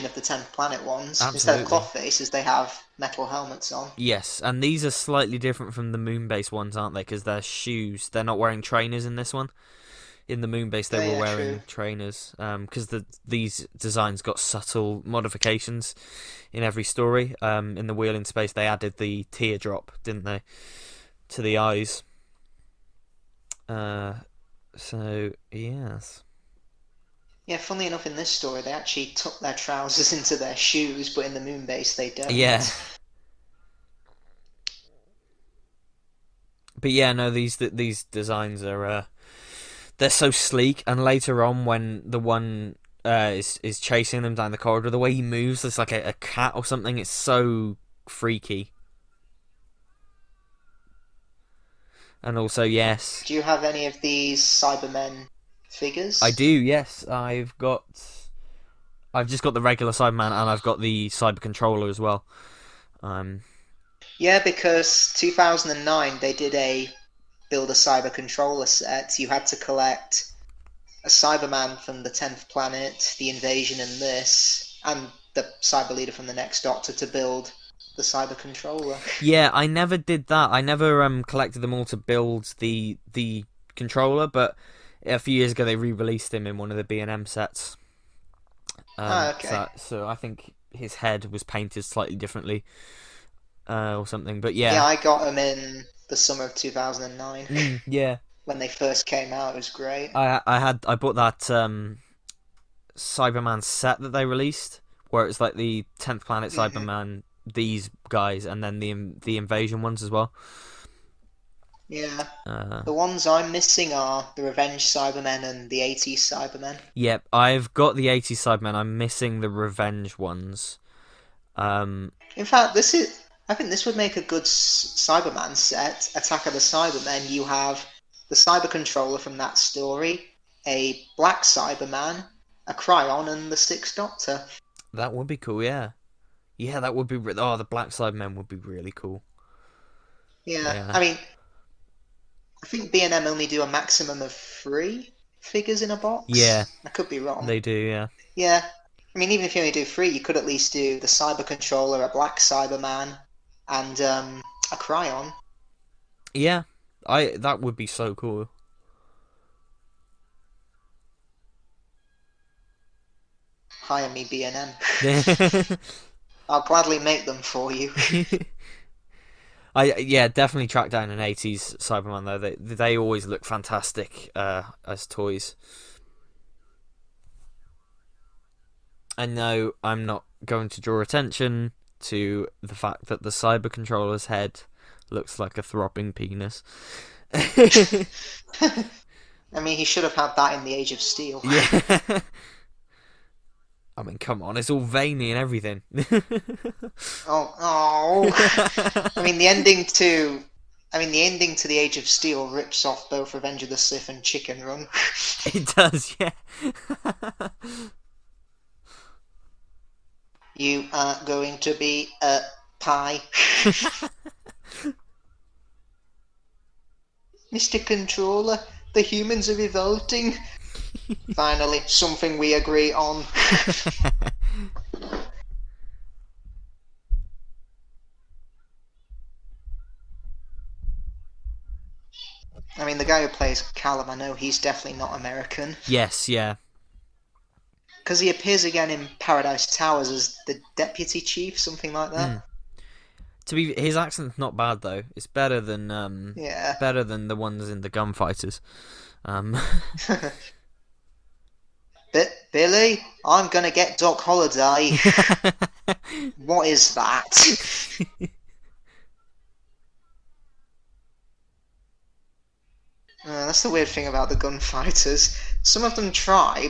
of the 10th Planet ones. Instead of absolutely. cloth faces, they have metal helmets on. Yes, and these are slightly different from the moon-based ones, aren't they? Because they're shoes. They're not wearing trainers in this one. In the moon base, they Oh were yeah, true. wearing trainers. Because these designs got subtle modifications in every story. In the Wheel in Space, they added the teardrop, didn't they, to the eyes. Uh, so yes, Yeah, funnily enough, in this story, they actually tuck their trousers into their shoes, but in the moon base, they yeah. don't. But yeah, no, these designs are they're so sleek. And later on, when the one is chasing them down the corridor, the way he moves, it's like a cat or something. It's so freaky. And also, yes, Do you have any of these Cybermen I figures? do. Yes, I've just got the regular Cyberman, and I've got the Cyber Controller as well. Um, Yeah, because 2009 they did a build a cyber controller set. You had to collect a Cyberman from the 10th planet, the invasion in this, and the cyber leader from the next Doctor to build the cyber controller. yeah, I never did that. I never collected them all to build the controller, but a few years ago they re-released him in one of the B&M sets. Ah, okay. So I think his head was painted slightly differently, or something. But Yeah, yeah, I got them in the summer of 2009 yeah. when they first came out. It was great. I bought that Cyberman set that they released, where it's like the 10th Planet Hmm. Cyberman, these guys, and then the invasion ones as well. Yeah. Uh, The ones I'm missing are the Revenge Cybermen and the 80s Cybermen. yep, I've got the 80s Cybermen. I'm missing the revenge ones. Um, In fact, this is. I think this would make a good Cyberman set. Attack of the Cybermen. You have the Cyber Controller from that story, a Black Cyberman, a Cryon, and the Sixth Doctor. that would be cool. Yeah, yeah, that would be. Oh, the Black Cybermen would be really cool. Yeah, Yeah, I mean, I think B&M only do a maximum of three figures in a yeah, box. I could be wrong. they do. Yeah, Yeah, I mean, even if you only do three, you could at least do the Cyber Controller, a Black Cyberman, and a Cryon. yeah. I that would be so cool. Hire me, B&M. I'll gladly make them for you. Yeah, definitely track down an 80s Cyberman though. They always look fantastic as toys. I know I'm not going to draw attention to the fact that the Cyber Controller's head looks like a throbbing penis. I mean, he should have had that in the Age of Steel. Yeah. I mean, come on, it's all veiny and everything. Oh. I mean, the ending to the Age of Steel rips off both Revenge of the Sith and Chicken Run. It does, yeah. You are going to be a pie. Mr. Controller, the humans are revolting. Finally, something we agree on. I mean, the guy who plays Callum, I know he's definitely not American. Yes, yeah. Because he appears again in Paradise Towers as the deputy chief, something like that. His accent's not bad though. It's better than Yeah. better than the ones in the Gunfighters. Billy, I'm gonna get Doc Holliday. What is that? That's the weird thing about the Gunfighters. Some of them try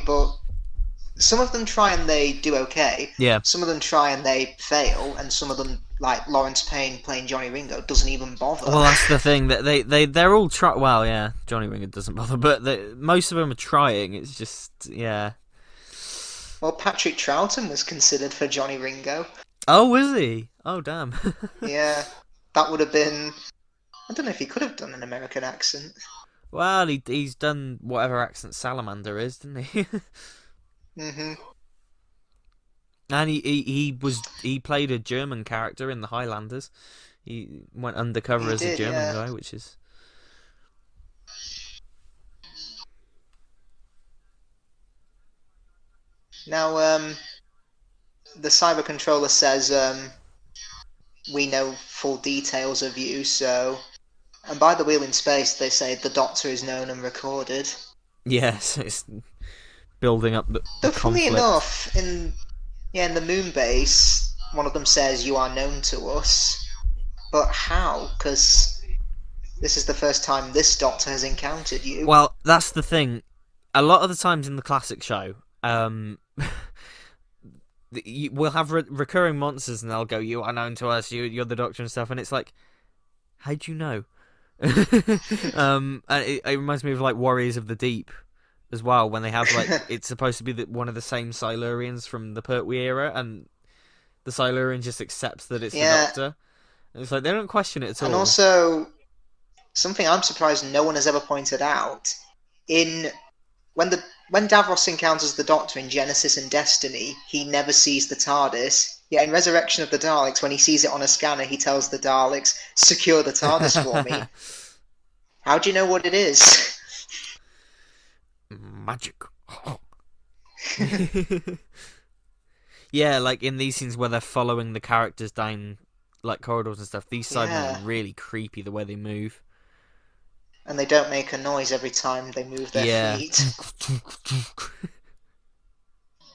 and they do okay. Yeah. Some of them try and they fail, and some of them, like Lawrence Payne playing Johnny Ringo, doesn't even bother. Well, that's the thing that they're all try. Well, yeah, Johnny Ringo doesn't bother, but most of them are trying. It's just Well, Patrick Troughton was considered for Johnny Ringo. Oh, was he? Oh, damn. Yeah, that would have been. I don't know if he could have done an American accent. Well, he's done whatever accent Salamander is, didn't he? Mhm. And he played a German character in the Highlanders. He went undercover as a German guy, which is. Now, the cyber controller says, we know full details of you, so... And by the wheel in space, they say the Doctor is known and recorded. Yes, it's building up the funny conflict. enough, in the moon base, one of them says, you are known to us. But how? Because this is the first time this Doctor has encountered you. Well, that's the thing. A lot of the times in the classic show, we'll have recurring monsters, and they'll go, "You are known to us. You're the Doctor and stuff." And it's like, how'd you know? And it reminds me of like Warriors of the Deep as well, when they have like it's supposed to be one of the same Silurians from the Pertwee era, and the Silurian just accepts that it's the Doctor. And it's like they don't question it at all. And also, something I'm surprised no one has ever pointed out when Davros encounters the Doctor in Genesis and Destiny, he never sees the TARDIS. Yet in Resurrection of the Daleks, when he sees it on a scanner, he tells the Daleks, "Secure the TARDIS for me." How do you know what it is? Magic. Yeah, like in these scenes where they're following the characters down like corridors and stuff, these Cybermen are really creepy the way they move. And they don't make a noise every time they move their feet.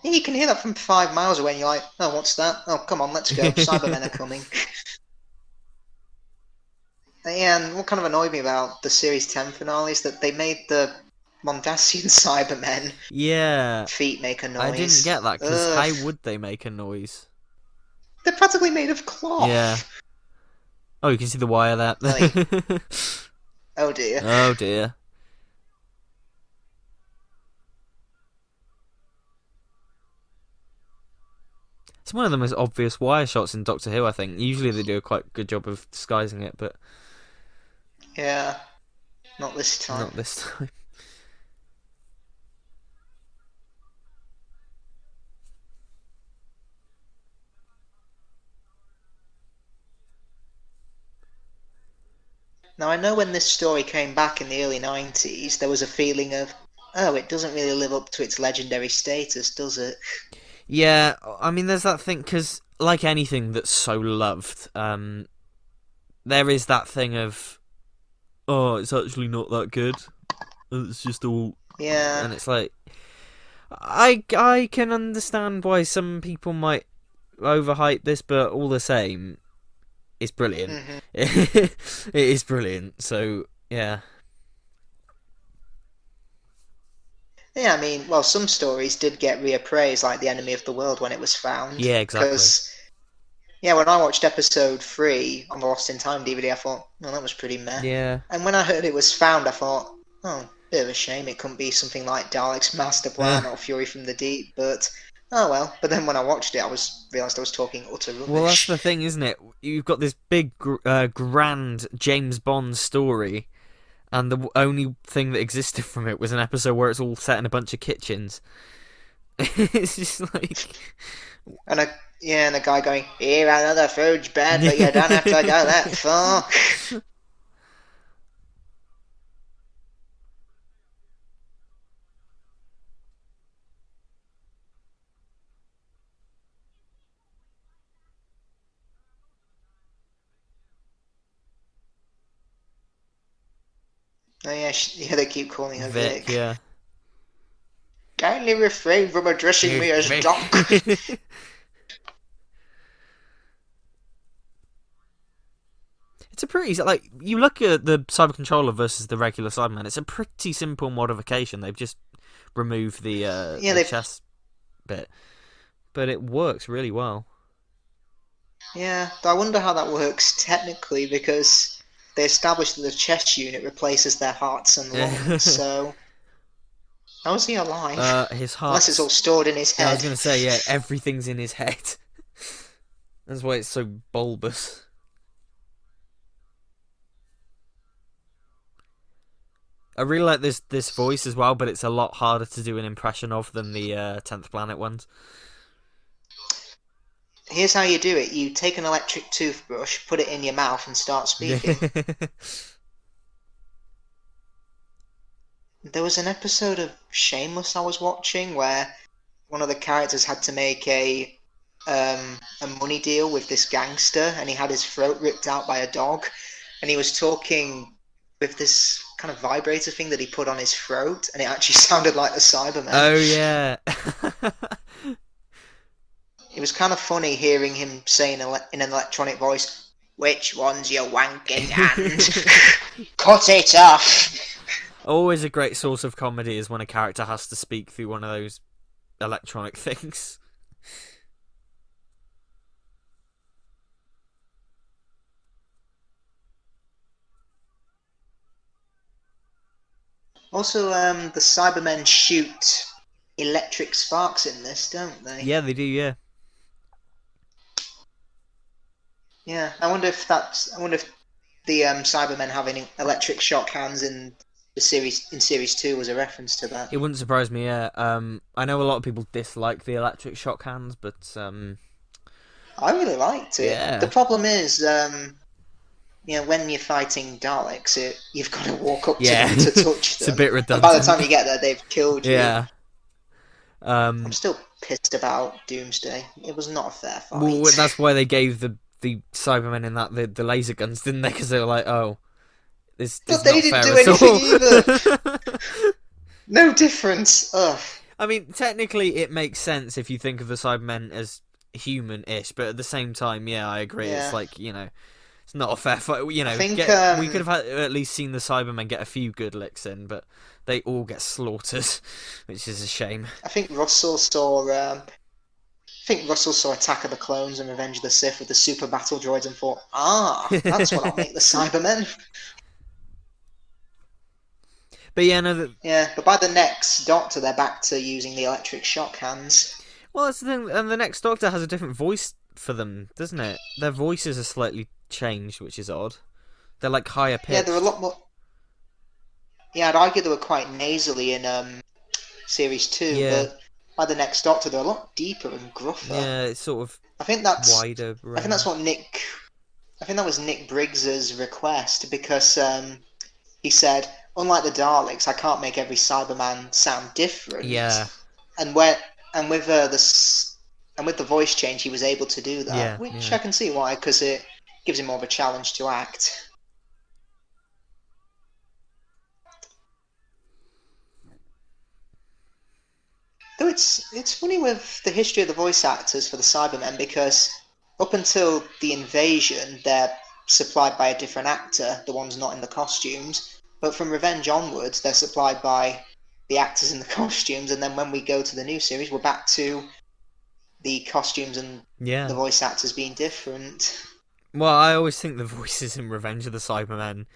You can hear that from 5 miles away and you're like, oh, what's that? Oh, come on, let's go. Cybermen are coming. And what kind of annoyed me about the Series 10 finale is that they made the Mondasian Cybermen feet make a noise. I didn't get that, because how would they make a noise? They're practically made of cloth. Yeah. Oh, you can see the wire there. Like, oh dear. Oh dear. It's one of the most obvious wire shots in Doctor Who, I think. Usually they do a quite good job of disguising it, but... Yeah. Not this time. Not this time. Now, I know when this story came back in the early 90s, there was a feeling of, oh, it doesn't really live up to its legendary status, does it? Yeah, I mean, there's that thing, because like anything that's so loved, there is that thing of, oh, it's actually not that good. It's just all, Yeah. and it's like, I can understand why some people might overhype this, but all the same, it's brilliant. Hmm. It is brilliant. So yeah, Yeah, I mean, well, some stories did get reappraised, like The Enemy of the World when it was found. yeah, exactly. Because, yeah, when I watched episode 3 on the Lost in Time DVD, I thought, oh, that was pretty meh. Yeah, And when I heard it was found, I thought, oh, bit of a shame it couldn't be something like Dalek's Master Plan or Fury from the Deep, but oh well. But then when I watched it, realised I was talking utter well, that's the rubbish. thing, isn't it? You've got this big, grand James Bond story, and the only thing that existed from it was an episode where it's all set in a bunch of kitchens. It's just like, And a guy going, here, another fridge bed, but you don't have to go that far. Oh yeah, yeah, they keep calling her Vic, Vic. yeah. Kindly refrain from addressing me as Vic. Doc. It's a pretty, like, you look at the Cyber Controller versus the regular Cyberman, it's a pretty simple modification. They've just removed Yeah, the chest bit, but it works really well. yeah. I wonder how that works technically because they established that the chest unit replaces their hearts and lungs. So how is he alive? His Unless it's heart's... all stored in his Yeah, I head. was going to say, yeah, everything's in his head. That's why it's so bulbous. I really like this voice as well, but it's a lot harder to do an impression of than the 10th Planet ones. Here's how you do it: you take an electric toothbrush, put it in your mouth, and start speaking. There was an episode of Shameless I was watching where one of the characters had to make a money deal with this gangster, and he had his throat ripped out by a dog, and he was talking with this kind of vibrator thing that he put on his throat, and it actually sounded like the Cybermen. Oh, yeah. It was kind of funny hearing him say in an electronic voice, "Which one's your wanking hand? Cut it off!" Always a great source of comedy is when a character has to speak through one of those electronic things. Also, the Cybermen shoot electric sparks in this, don't they? Yeah, they do, yeah. Yeah, I wonder if the Cybermen having electric shock hands in series 2 was a reference to that. It wouldn't surprise me, yeah. I know a lot of people dislike the electric shock hands, but I really liked it. Yeah. The problem is, when you're fighting Daleks, you've got to walk up to them to touch them. It's a bit redundant. And by the time you get there, they've killed you. Yeah. I'm still pissed about Doomsday. It was not a fair fight. Well, that's why they gave the Cybermen in that the laser guns, didn't they? Because they were like, oh, this But is they not didn't fair do at anything all. either. No difference. Ugh. I mean, technically, it makes sense if you think of the Cybermen as human-ish, but at the same time, yeah, I agree. Yeah. It's like, it's not a fair fight. We think, could have at least seen the Cybermen get a few good licks in, but they all get slaughtered, which is a shame. I think Russell saw Attack of the Clones and Revenge of the Sith with the super battle droids and thought, that's what I'll make the Cybermen. But yeah, no. Yeah, but by the next Doctor, they're back to using the electric shock hands. Well, that's the thing, and the next Doctor has a different voice for them, doesn't it? Their voices are slightly changed, which is odd. They're like higher pitched. Yeah, they're a lot more. Yeah, I'd argue they were quite nasally in series 2, Yeah. but by the next Doctor, they're a lot deeper and gruffer. Yeah, it's sort of I think that's wider. I think that's what Nick. I think that was Nick Briggs's request because he said, unlike the Daleks, I can't make every Cyberman sound different. Yeah. And with the voice change, he was able to do that, which yeah. I can see why, because it gives him more of a challenge to act. Though it's funny with the history of the voice actors for the Cybermen, because up until the invasion, they're supplied by a different actor, the ones not in the costumes. But from Revenge onwards, they're supplied by the actors in the costumes, and then when we go to the new series, we're back to the costumes and Yeah. the voice actors being different. Well, I always think the voices in Revenge of the Cybermen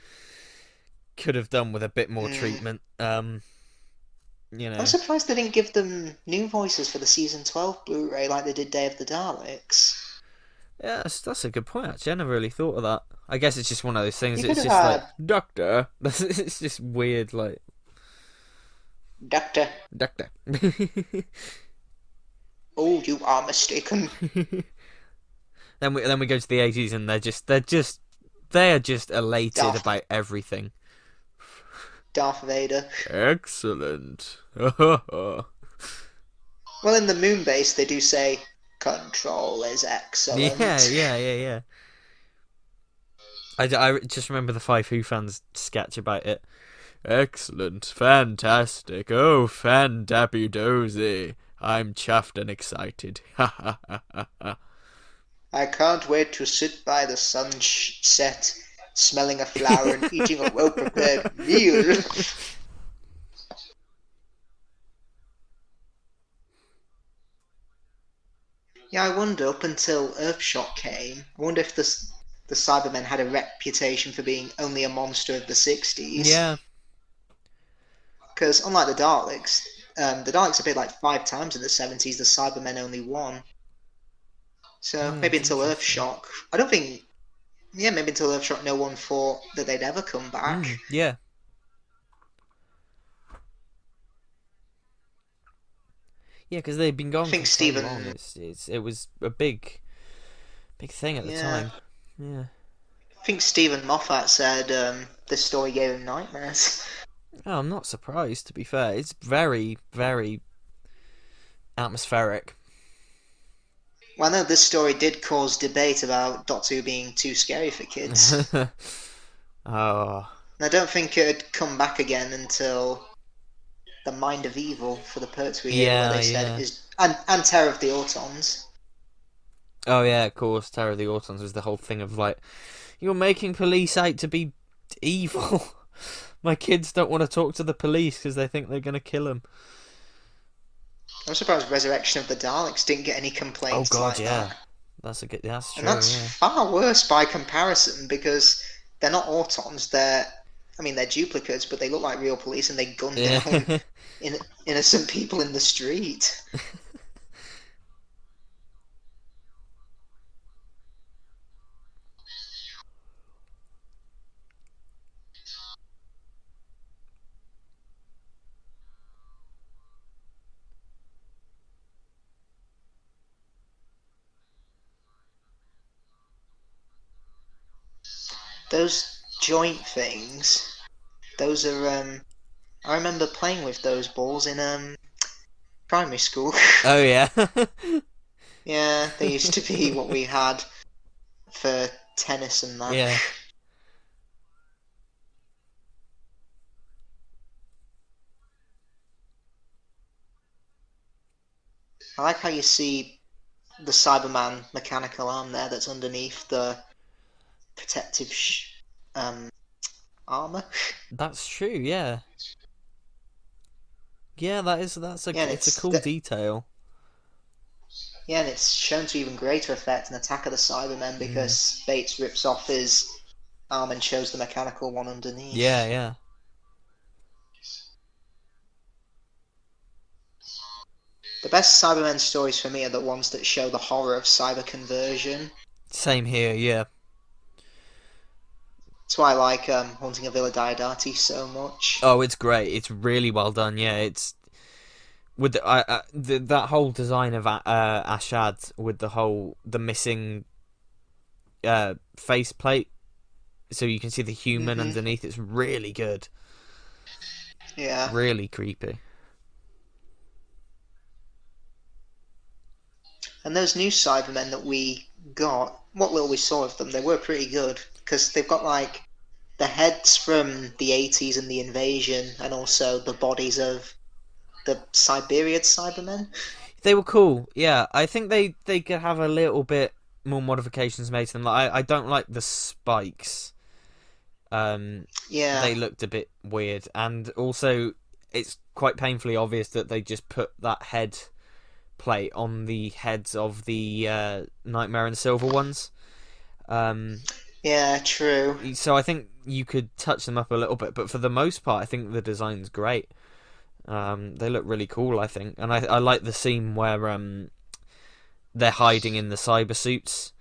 could have done with a bit more Mm. treatment. I'm surprised they didn't give them new voices for the Season 12 Blu-ray like they did Day of the Daleks. Yeah, that's a good point, actually. I never really thought of that. I guess it's just one of those things. You It's could just have like, Doctor. It's just weird, like, Doctor. Doctor. Oh, you are mistaken. Then we go to the 80s and they are just elated Darth. about everything. Darth Vader. Excellent. Well, in the moon base, they do say, "Control is excellent." Yeah. I just remember the Five Who fans sketch about it. Excellent, fantastic, oh, fan-dappy-dozy. I'm chuffed and excited. Ha ha ha ha ha. I can't wait to sit by the sunset, smelling a flower and eating a well-prepared meal. Yeah, I wonder, up until Earthshock came, I wonder if the Cybermen had a reputation for being only a monster of the 60s. Yeah, Because unlike the Daleks appeared like 5 times in the 70s, the Cybermen only one. So Yeah, maybe it's until interesting. Earthshock. I don't think. Yeah, maybe until Earthshock, no one thought that they'd ever come back. Yeah. Yeah, because they'd been I gone think for so long. Stephen. It was a big thing at the Yeah, time. Yeah. I think Stephen Moffat said this story gave him nightmares. Oh, I'm not surprised. To be fair, it's very, very atmospheric. Well, I know this story did cause debate about Doctor Who being too scary for kids. Oh, And I don't think it had come back again until the Mind of Evil for the Pertwee era, where yeah, they said yeah. is and Terror of the Autons. Oh yeah, of course. Terror of the Autons was the whole thing of like, you're making police out to be evil. My kids don't want to talk to the police because they think they're gonna kill them. I'm surprised Resurrection of the Daleks didn't get any Oh complaints God, like yeah. that. That's And true. that's Yeah. far worse by comparison because they're not Autons, they're duplicates, but they look like real police and they gun down Yeah. innocent people in the street. Those joint things, those are I remember playing with those balls in primary school. Oh yeah. Yeah, they used to be what we had for tennis and that. Yeah. I like how you see the Cyberman mechanical arm there that's underneath the protective um, armor. That's true. Yeah. Yeah, that's Yeah, and it's a cool detail. yeah, and it's shown to even greater effect in Attack of the Cybermen Mm. because Bates rips off his arm and shows the mechanical one underneath. Yeah. The best Cybermen stories for me are the ones that show the horror of cyber conversion. Same here. Yeah. That's why I like Haunting of Villa Diodati so much. Oh, it's great. It's really well done. Yeah, it's with that whole design of Ashad with the missing faceplate, so you can see the human Hmm. underneath. It's really good. Yeah. Really creepy. And those new Cybermen that we got, what little we saw of them, they were pretty good because they've got like the heads from the 80s and the invasion, and also the bodies of the Siberian Cybermen. They were cool. Yeah, I think they could have a little bit more modifications made to them. Like, I don't like the spikes. Yeah, They looked a bit weird, and also it's quite painfully obvious that they just put that head plate on the heads of the Nightmare and Silver ones. yeah, true. So I think you could touch them up a little bit, but for the most part, I think the design's great. They look really cool, I think, and I like the scene where they're hiding in the cyber suits,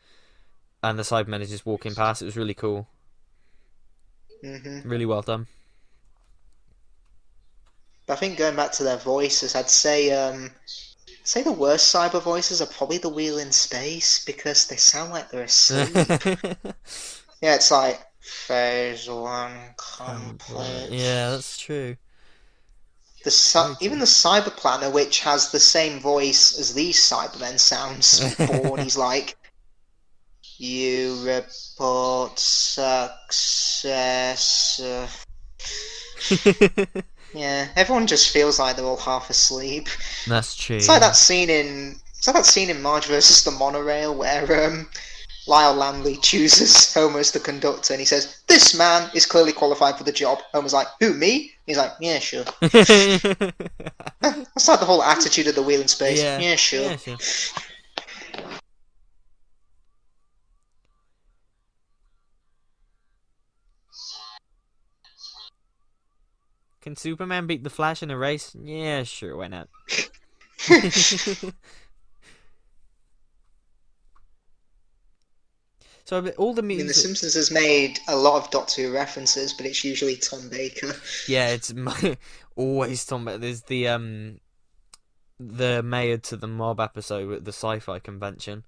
and the Cybermen is just walking past. It was really cool, really well done. But I think going back to their voices, I'd say the worst cyber voices are probably the Wheel in Space because they sound like they're asleep. Yeah, it's like phase one complete. Yeah, that's true. Even the Cyber Planner, which has the same voice as these Cybermen, sounds bored. He's like, "You report success." Yeah, everyone just feels like they're all half asleep. That's true. It's like that scene in Marge versus the Monorail where Lyle Lanley chooses Homer as the conductor, and he says, "This man is clearly qualified for the job." Homer's like, "Who, me?" He's like, "Yeah, sure." That's like the whole attitude of the Wheel in Space. Yeah, sure. Yeah, sure. Can Superman beat the Flash in a race? Yeah, sure, why not? So all the I mean, The music. Simpsons has made a lot of Doctor Who references, but it's usually Tom Baker. Yeah, it's always Tom. There's the Mayor to the Mob episode at the Sci-Fi convention,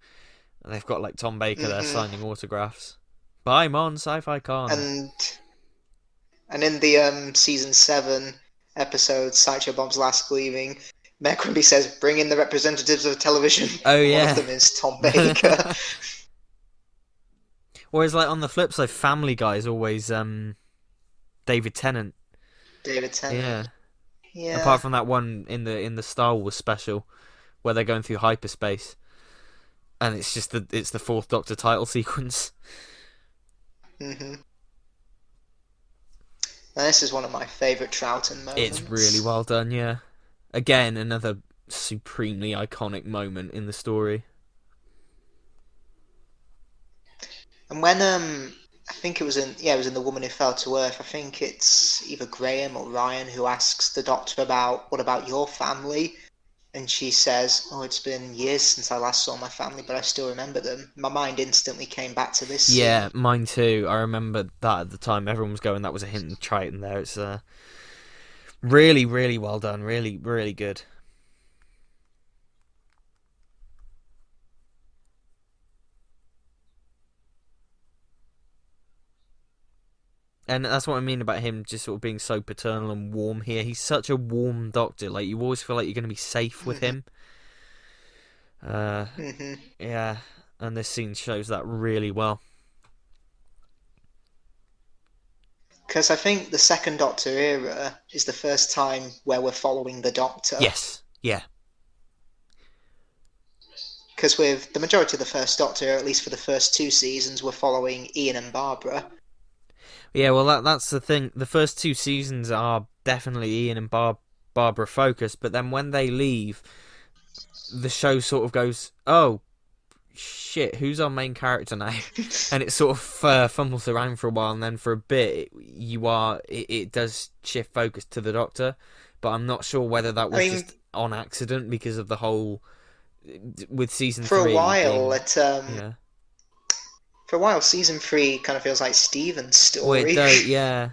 and they've got like Tom Baker there signing autographs. Buy on Sci-Fi Con. And in the season 7 episode, Sideshow Bob's Last Leaving, Mayor Quimby says, "Bring in the representatives of television." Oh yeah. One of them is Tom Baker. Whereas, like on the flip side, Family Guy is always David Tennant. David Tennant. Yeah. Apart from that one in the Star Wars special, where they're going through hyperspace, and it's just the Fourth Doctor title sequence. And this is one of my favourite Troughton moments. It's really well done. Yeah. Again, another supremely iconic moment in the story. And when I think it was in The Woman Who Fell to Earth. I think it's either Graham or Ryan who asks the Doctor about what about your family, and she says, "Oh, it's been years since I last saw my family, but I still remember them." My mind instantly came back to this. Yeah, scene. mine too. I remember that at the time. Everyone was going, "That was a hint and Triton." There, it's really, really well done. Really, really good. And that's what I mean about him just sort of being so paternal and warm here. He's such a warm Doctor. Like, you always feel like you're going to be safe with him. Yeah, and this scene shows that really well. Because I think the second Doctor era is the first time where we're following the Doctor. Yes, yeah. Because with the majority of the first Doctor, or at least for the first 2 seasons, we're following Ian and Barbara. Yeah, well, that's the thing. The first 2 seasons are definitely Ian and Barbara focused, but then when they leave, the show sort of goes, "Oh, shit, who's our main character now?" And it sort of fumbles around for a while, and then for a bit, it does shift focus to the Doctor, but I'm not sure whether that was just on accident because of the whole with season 3. For a while, yeah. For a while, season 3 kind of feels like Steven's story. Yeah.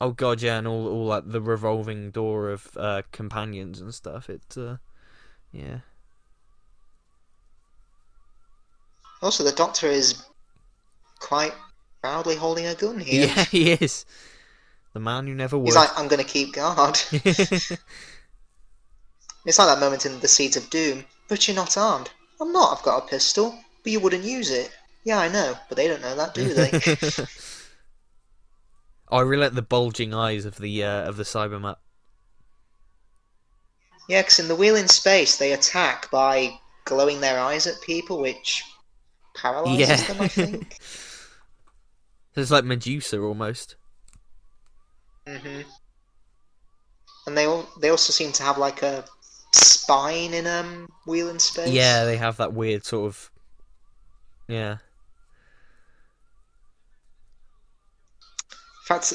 Oh god, yeah, and all like the revolving door of companions and stuff. Yeah. Also, the Doctor is quite proudly holding a gun here. Yeah, he is. The man who never would. He's like, "I'm going to keep guard." It's like that moment in The Seeds of Doom. "But you're not armed." "I'm not, I've got a pistol." But you wouldn't use it. Yeah, I know, but they don't know that, do they? I really like the bulging eyes of the Cybermen. Yeah, because in the Wheel in Space, they attack by glowing their eyes at people, which paralyzes them, I think. It's like Medusa almost. hmm And they also seem to have like a spine in Wheel in Space. Yeah, they have that weird sort of. Yeah. In fact,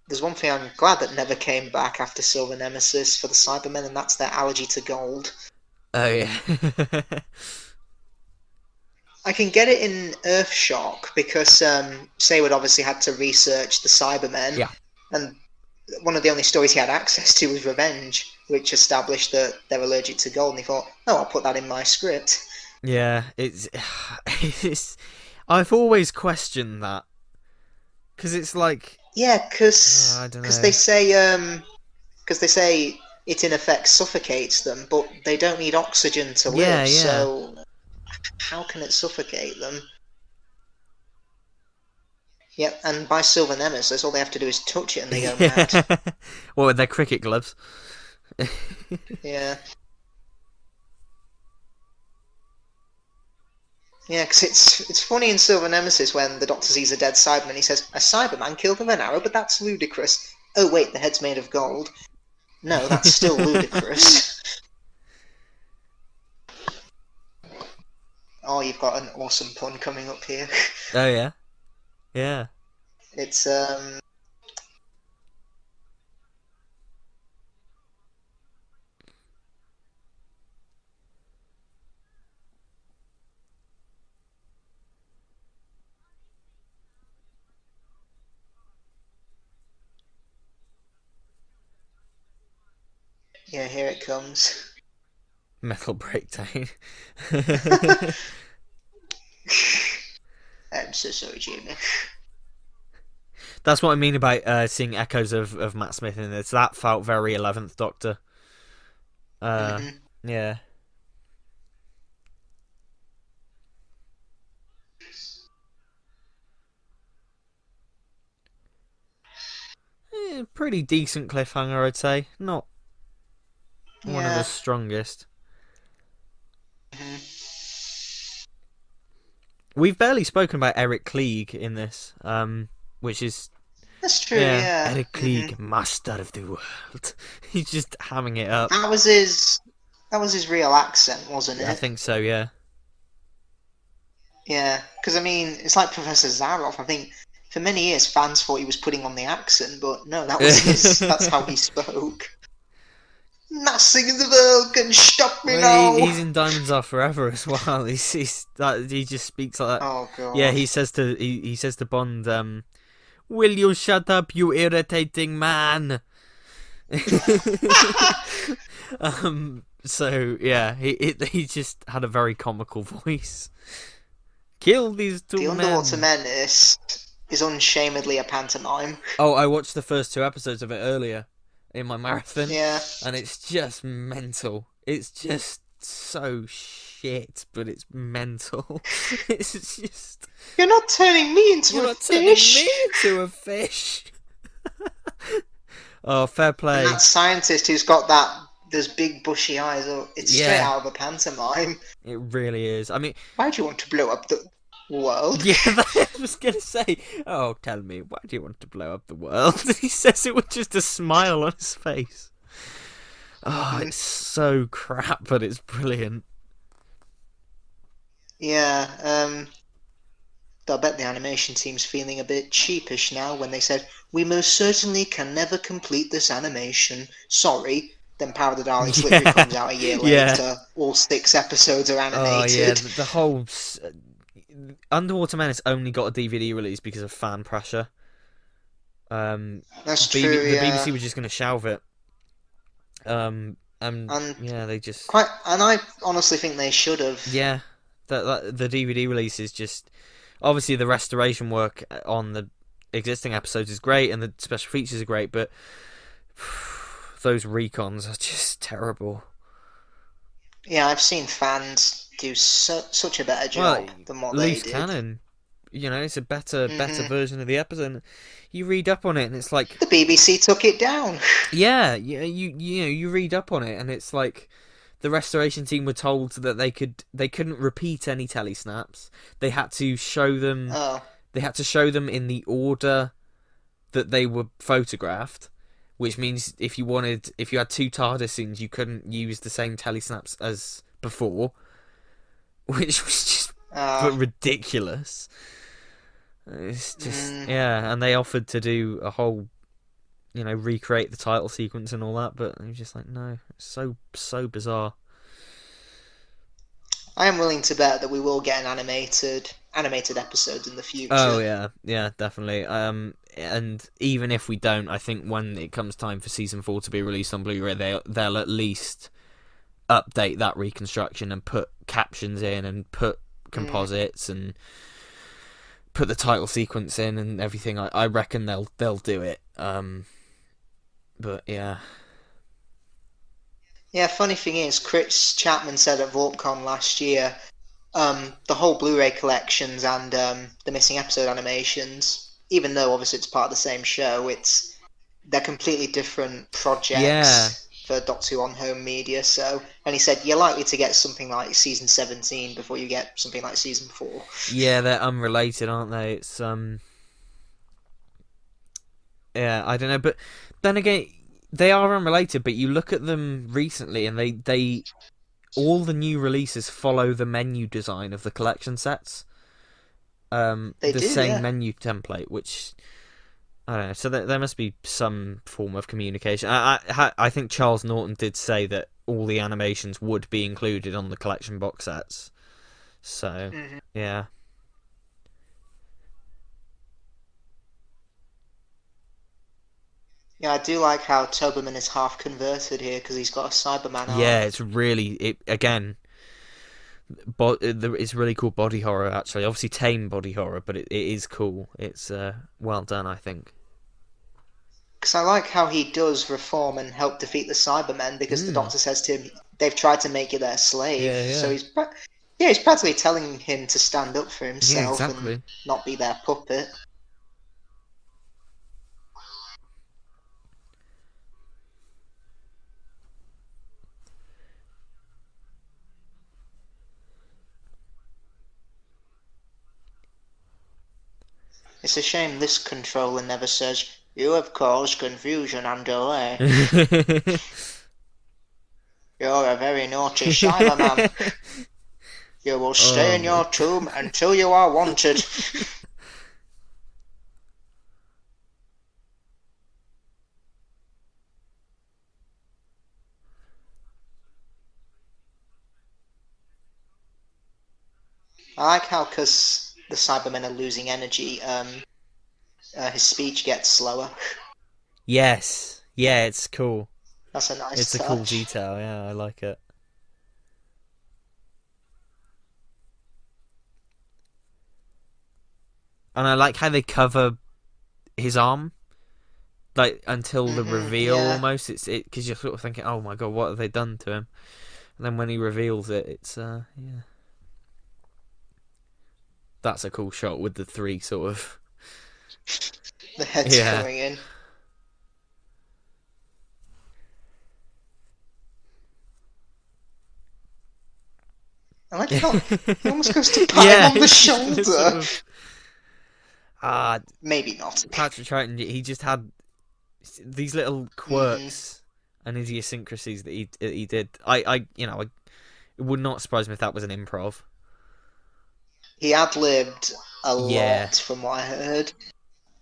there's one thing I'm glad that never came back after Silver Nemesis for the Cybermen, and that's their allergy to gold. Oh yeah. I can get it in Earthshock because Saywood obviously had to research the Cybermen, Yeah. and one of the only stories he had access to was Revenge, which established that they're allergic to gold, and he thought, oh, I'll put that in my script. Yeah, it's I've always questioned that because it's like Yeah, because I don't know. they say it in effect suffocates them, but they don't need oxygen to live. Yeah. So how can it suffocate them? Yep, and by Silver Nemesis, all they have to do is touch it and they go mad. Well, with their cricket gloves. Yeah. Yeah, because it's funny in Silver Nemesis when the Doctor sees a dead Cyberman, he says, a Cyberman killed with an arrow, but that's ludicrous. Oh wait, the head's made of gold. No, that's still ludicrous. Oh, you've got an awesome pun coming up here. Oh yeah, yeah. It's yeah, here it comes. Metal breakdown. I'm so sorry, Jamie. That's what I mean about seeing echoes of Matt Smith in this. That felt very 11th Doctor. Yeah. Pretty decent cliffhanger, I'd say. Not one of the strongest. We've barely spoken about Eric Klieg in this, which is... That's true, yeah. Eric Klieg, master of the world. He's just hamming it up. That was his real accent, wasn't it? I think so, yeah. Yeah, because I mean, it's like Professor Zaroff. I think for many years fans thought he was putting on the accent, but no, that was that's how he spoke. Nothing in the world can stop me now. He's in Diamonds Are Forever as well. He just speaks like that. Oh god. Yeah, he says to Bond, "Will you shut up, you irritating man?" So yeah, he just had a very comical voice. Kill these two men. The Underwater Menace is unshamedly a pantomime. Oh, I watched the first 2 episodes of it earlier in my marathon. Yeah. And it's just mental. It's just so shit, but it's mental. It's just... You're not turning me into a fish! You're not turning me into a fish! Oh, fair play. And that scientist who's got those big bushy eyes, it's straight out of a pantomime. It really is. I mean... Why do you want to blow up the world? Yeah, I was going to say, oh, tell me, why do you want to blow up the world? He says it with just a smile on his face. Oh, it's so crap, but it's brilliant. Yeah, I bet the animation team's feeling a bit sheepish now when they said, we most certainly can never complete this animation. Sorry. Then Power of the Daleks literally comes out a year later. All 6 episodes are animated. Oh, yeah, the whole... Underwater Menace only got a DVD release because of fan pressure. That's true, yeah. The BBC was just going to shelve it. And yeah, they just... And I honestly think they should have. Yeah, the DVD release is just... Obviously, the restoration work on the existing episodes is great, and the special features are great, but those recons are just terrible. Yeah, I've seen fans do such a better Well, job than what they loose did. cannon, it's a better Hmm. version of the episode. And you read up on it, and it's like, The BBC took it down. yeah, you read up on it, and it's like the restoration team were told that they couldn't repeat any telesnaps. They had to show them Oh, they had to show them in the order that they were photographed, which means if you had two TARDIS scenes, you couldn't use the same telesnaps as before, which was just uh, ridiculous. It's just mm, yeah, and they offered to do a whole, recreate the title sequence and all that, but it was just like no, it's so bizarre. I am willing to bet that we will get an animated episode in the Oh future. yeah, yeah, definitely. And even if we don't, I think when it comes time for season 4 to be released on Blu-ray, they'll at least update that reconstruction and put captions in and put Mm. composites and put the title sequence in and everything. I reckon they'll do it. But yeah, Yeah, funny thing is, Chris Chapman said at VorpCon last year, the whole Blu-ray collections and the missing episode animations, even though obviously it's part of the same show, they're completely different yeah, projects for Doctor Who on home media. So, and he said you're likely to get something like season 17 before you get something like season 4. yeah. They're unrelated, aren't they? It's yeah, I don't know, but then again, they are unrelated. But you look at them recently, and they all the new releases follow the menu design of the collection sets. They The do, same yeah. menu template, which I don't know. So there must be some form of communication. I think Charles Norton did say that all the animations would be included on the collection box sets. So Hmm. yeah, Yeah, I do like how Toberman is half converted here because he's got a Cyberman arm. yeah. It's really it again. It's really cool body horror actually. Obviously tame body horror, but it is cool. It's well done, I think. Because I like how he does reform and help defeat the Cybermen because the Mm, Doctor says to him, they've tried to make you their slave. yeah, So yeah, yeah, he's practically telling him to stand up for yeah. himself and Exactly. not be their puppet. It's a shame this controller never says, you have caused confusion and delay. You're a very naughty Cyberman. You will stay in Oh, your tomb until you are wanted. I like how, because the Cybermen are losing energy, his speech gets slower. yes, yeah. It's cool. That's a nice It's a cool touch. detail. Yeah, I like it. And I like how they cover his arm, like until the reveal. Yeah. Almost, it's because you're sort of thinking, "Oh my god, what have they done to him?" And then when he reveals it, it's yeah, that's a cool shot with the three sort of The head's yeah, coming in. I like how he almost goes to pat him yeah. on the It's sort shoulder. of ah, Maybe not. Patrick Troughton. He just had these little Hmm. quirks and idiosyncrasies that he did. It would not surprise me if that was an improv. He ad-libbed a Yeah, lot from what I heard.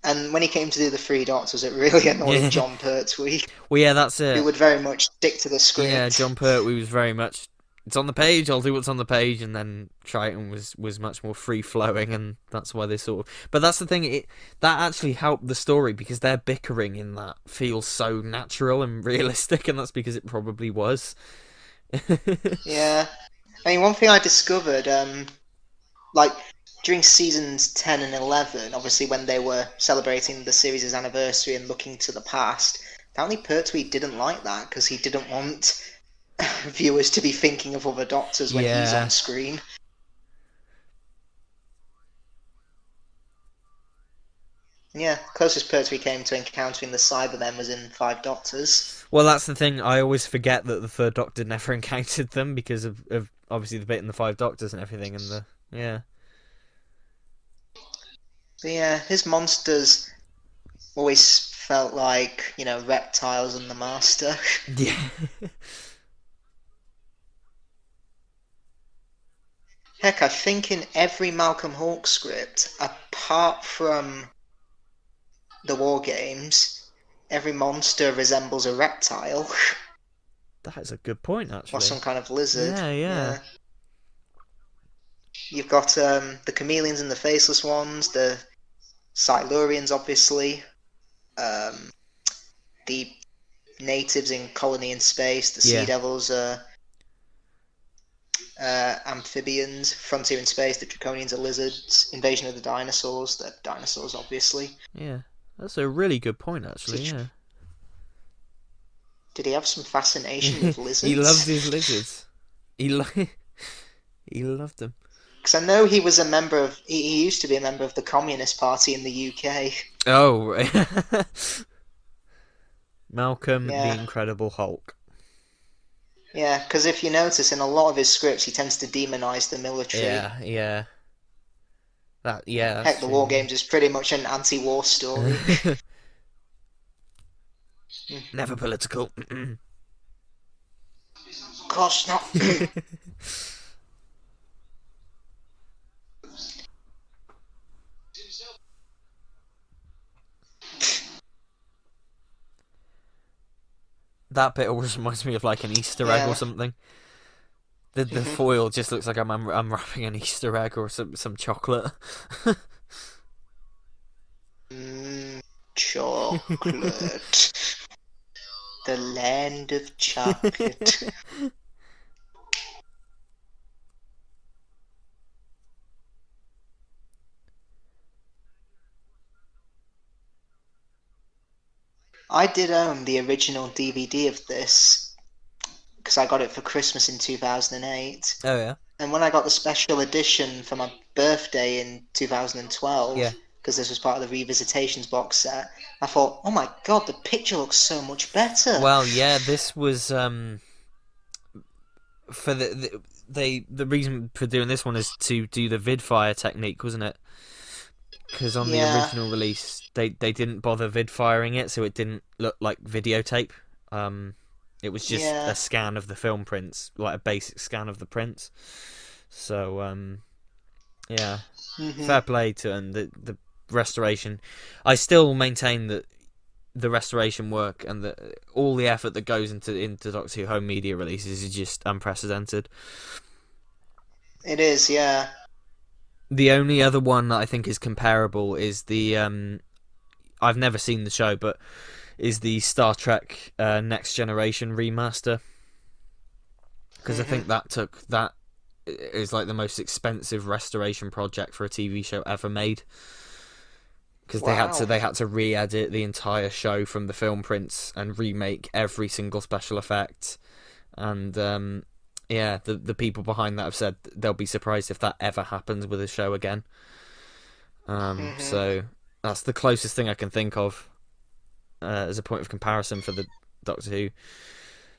And when he came to do the Three Doctors, it really annoyed yeah. John Pertwee, Well, yeah, that's who it. would very much stick to the Yeah, script. John Pertwee was very much. It's on the page. I'll do what's on the page, and then Triton was much more free flowing, and that's why they sort of. But that's the thing. That actually helped the story because their bickering in that feels so natural and realistic, and that's because it probably was. Yeah. I mean, one thing I discovered, like during seasons 10 and 11, obviously when they were celebrating the series' anniversary and looking to the past, apparently Pertwee didn't like that because he didn't want viewers to be thinking of other Doctors when he's Yeah. on screen. Yeah, closest perks we came to encountering the Cybermen was in Five Doctors. Well, that's the thing. I always forget that the Third Doctor never encountered them because of obviously the bit in the Five Doctors and everything, and the yeah. But yeah, his monsters always felt like, reptiles and the Master. Yeah. Heck, I think in every Malcolm Hawke script, apart from the War Games, every monster resembles a reptile. That is a good point, actually. Or some kind of lizard. Yeah. You've got the chameleons and the faceless ones, the Silurians, obviously, the natives in Colony in Space, the Sea Devils, amphibians, Frontier in Space, the Draconians are lizards, Invasion of the Dinosaurs, they're dinosaurs, obviously. Yeah, that's a really good point, actually. Yeah. Did he have some fascination with lizards? He loved his lizards. He loved them. Because I know he was a member of. He used to be a member of the Communist Party in the UK. Oh, right. Malcolm the Incredible Hulk. Yeah, because if you notice, in a lot of his scripts, he tends to demonise the military. Yeah. Heck, the War Games is pretty much an anti-war story. Never political. Of course not. That bit always reminds me of like an Easter egg or something. The foil just looks like I'm wrapping an Easter egg or some chocolate. Chocolate. The land of chocolate. I did own the original DVD of this because I got it for Christmas in 2008. Oh yeah. And when I got the special edition for my birthday in 2012, because this was part of the Revisitations box set, I thought, oh my god, the picture looks so much better. Well, yeah, this was for the reason for doing this one is to do the vidfire technique, wasn't it? Because on the original release, they didn't bother vid-firing it, so it didn't look like videotape. It was just a scan of the film prints, like a basic scan of the prints. So, fair play to and the restoration. I still maintain that the restoration work and all the effort that goes into Doctor Who home media releases is just unprecedented. It is, yeah. The only other one that I think is comparable is the I've never seen the show, but is the Star Trek Next Generation remaster, because I think that is like the most expensive restoration project for a TV show ever made, because they had to re-edit the entire show from the film prints and remake every single special effect, and the people behind that have said they'll be surprised if that ever happens with a show again. So that's the closest thing I can think of as a point of comparison for the Doctor Who.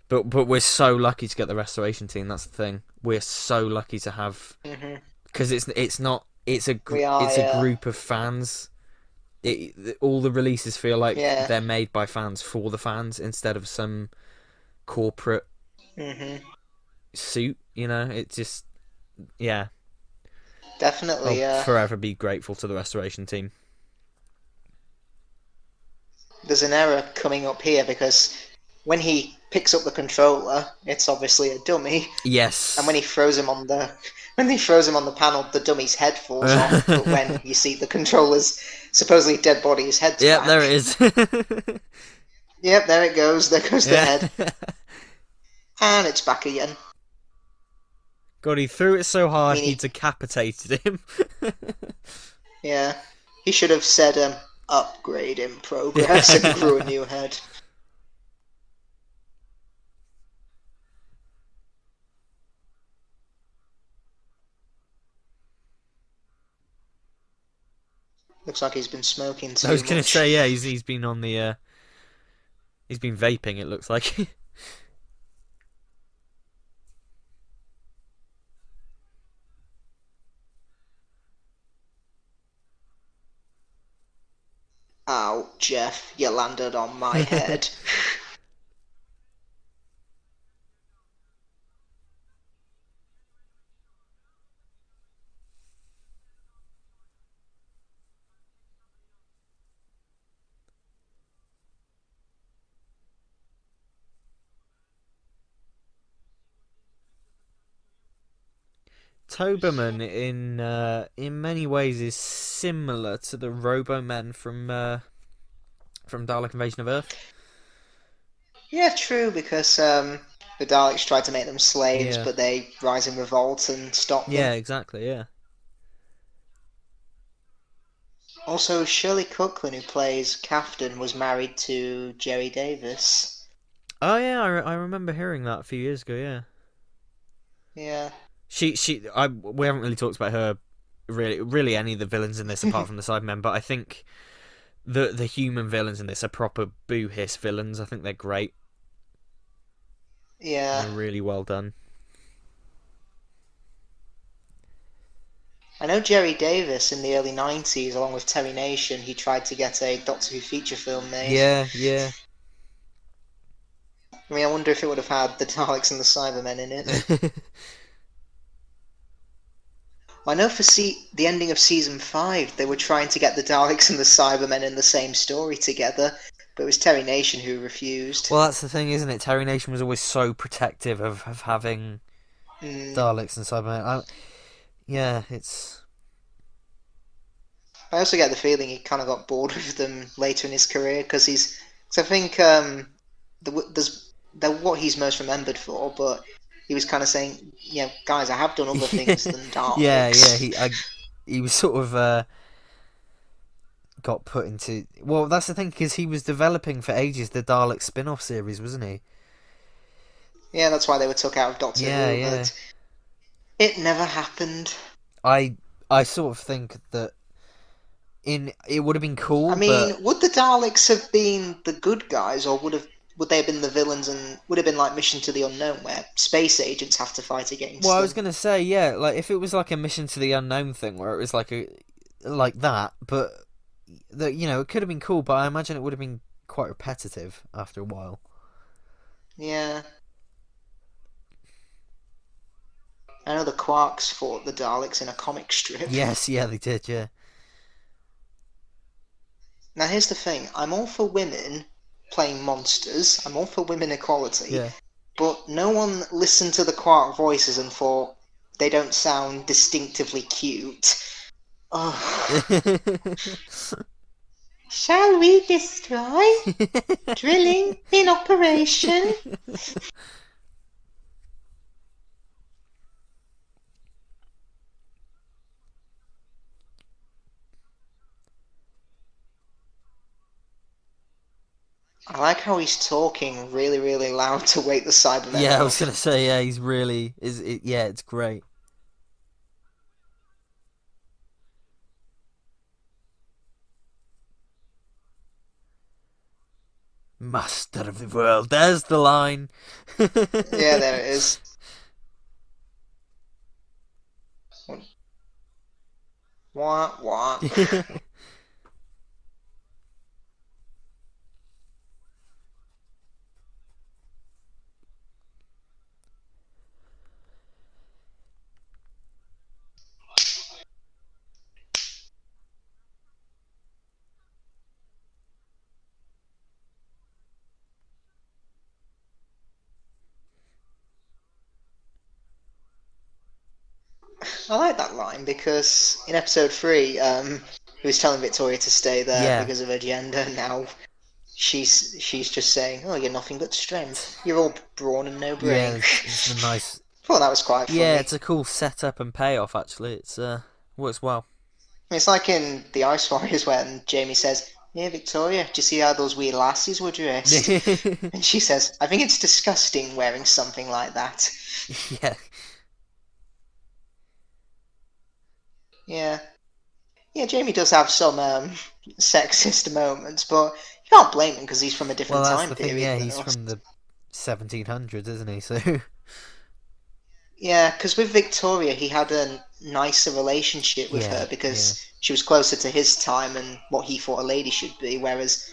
But we're so lucky to get the restoration team. That's the thing. We're so lucky to have, because it's a group of fans. All the releases feel like they're made by fans for the fans instead of some corporate suit. It just definitely. I'll forever be grateful to the restoration team. There's an error coming up here because when he picks up the controller, it's obviously a dummy. Yes. And when he throws him on the panel, the dummy's head falls off. But when you see the controller's supposedly dead body, his head's back. There it is. Yep, there it goes. There goes the head. And it's back again. God, he threw it so hard he decapitated him. Yeah. He should have said, upgrade in progress and grew a new head. Looks like he's been smoking I too was gonna much. say, yeah, he's been on the he's been vaping. It looks like. Ow, Jeff, you landed on my head. Toberman in many ways is similar to the Robomen from Dalek Invasion of Earth. Yeah, true, because the Daleks tried to make them slaves, Yeah. but they rise in revolt and stop them. Yeah, exactly. Yeah. Also, Shirley Cooklin, who plays Captain, was married to Jerry Davis. Oh yeah, I remember hearing that a few years ago. Yeah. Yeah. We haven't really talked about her, really any of the villains in this apart from the Cybermen, but I think the human villains in this are proper boo hiss villains. I think they're great. Yeah. They're really well done. I know Jerry Davis in the early 90s, along with Terry Nation, he tried to get a Doctor Who feature film made. Yeah, yeah. I mean, I wonder if it would have had the Daleks and the Cybermen in it. I know for the ending of season 5, they were trying to get the Daleks and the Cybermen in the same story together, but it was Terry Nation who refused. Well, that's the thing, isn't it? Terry Nation was always so protective of having Daleks and Cybermen. Yeah, it's. I also get the feeling he kind of got bored with them later in his career because he's. Cause I think they're what he's most remembered for, but he was kind of saying, "Yeah, guys, I have done other things than Daleks." Yeah. He was sort of got put into. Well, that's the thing because he was developing for ages the Dalek spin-off series, wasn't he? Yeah, that's why they were took out of Doctor Who, Yeah. but it never happened. I sort of think that it would have been cool. I mean, but would the Daleks have been the good guys, or would they have been the villains, and would it have been like Mission to the Unknown, where space agents have to fight against well, I them? was gonna say like if it was like a Mission to the Unknown thing where it was like that, but it could have been cool, but I imagine it would have been quite repetitive after a while. Yeah. I know the Quarks fought the Daleks in a comic strip. Yes, yeah, they did, yeah. Now here's the thing, I'm all for women playing monsters, I'm all for women equality, Yeah. but no one listened to the Quark voices and thought they don't sound distinctively cute. Oh. Shall we destroy? Drilling in operation? I like how he's talking really, really loud to wake the Cybermen Yeah, up. I was gonna say, yeah, he's really yeah, it's great. Master of the world, there's the line. Yeah, there it is. Wah, wah. I like that line because in episode 3, he was telling Victoria to stay there Yeah. because of her gender. Now she's just saying, "Oh, you're nothing but strength. You're all brawn and no brain." Yeah, it's a nice. Thought that was quite funny. Yeah, it's a cool setup and payoff. Actually, it's works well. It's like in the Ice Warriors when Jamie says, "Yeah, Victoria, do you see how those wee lassies were dressed?" And she says, "I think it's disgusting wearing something like that." Yeah. Yeah. Yeah, Jamie does have some sexist moments, but you can't blame him because he's from a Well, different that's time the thing. period Yeah, than he's us. from the 1700s, isn't he? So Yeah, because with Victoria, he had a nicer relationship with yeah, her yeah. because she was closer to his time and what he thought a lady should be, whereas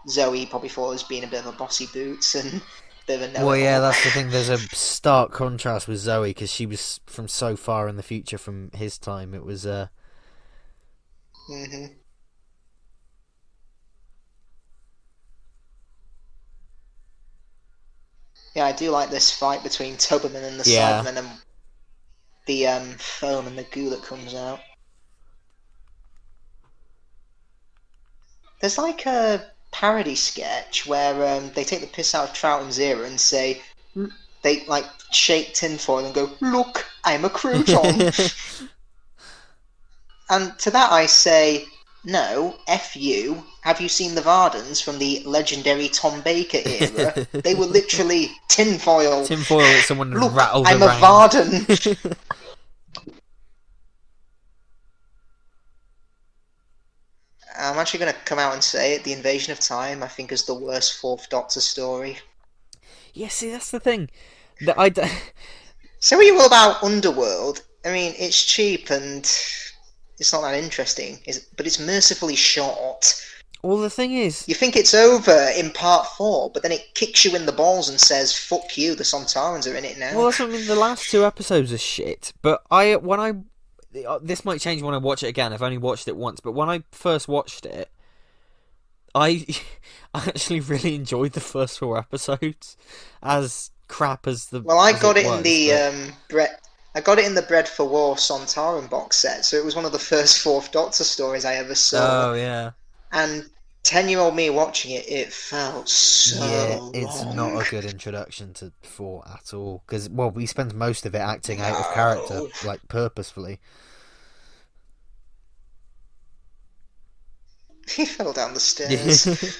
Zoe probably thought was being a bit of a bossy boots and a bit of a Well, yeah, know-it-all. that's the thing. There's a stark contrast with Zoe because she was from so far in the future from his time. It was hmm Yeah, I do like this fight between Toberman and the yeah. Cybermen and the foam and the goo that comes out. There's like a parody sketch where they take the piss out of Trout and Zero and say, they like shake tinfoil and go, "Look, I'm a crouton." And to that I say, no, F you. Have you seen the Vardens from the legendary Tom Baker era? They were literally tinfoil. Tinfoil that someone had Look, rattled I'm a around. Varden. I'm actually going to come out and say it. The Invasion of Time, I think, is the worst Fourth Doctor story. Yeah, see, that's the thing. That I. So are you all about Underworld? I mean, it's cheap and it's not that interesting, but it's mercifully short. Well, the thing is, You think it's over in part 4, but then it kicks you in the balls and says, "Fuck you, the Sontarans are in it well, now." that's what I mean. The last two episodes are shit, but when I this might change when I watch it again. I've only watched it once, but when I first watched it, I I actually really enjoyed the first four episodes, as crap Well, I as got it it in was. the But I got it in the Bread for War Sontaran box set, so it was one of the first Fourth Doctor stories I ever saw. oh yeah, And 10-year-old me watching it, it felt yeah, so it's not long. a good introduction to four at all. Because well, we spend most of it acting out of character, No. like purposefully. He fell down the Yeah, stairs.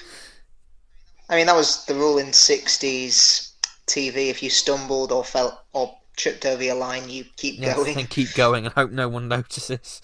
I mean, that was the rule in 60s TV. If you stumbled or fell or tripped over your line, you keep yes, going. and keep going and hope no one notices.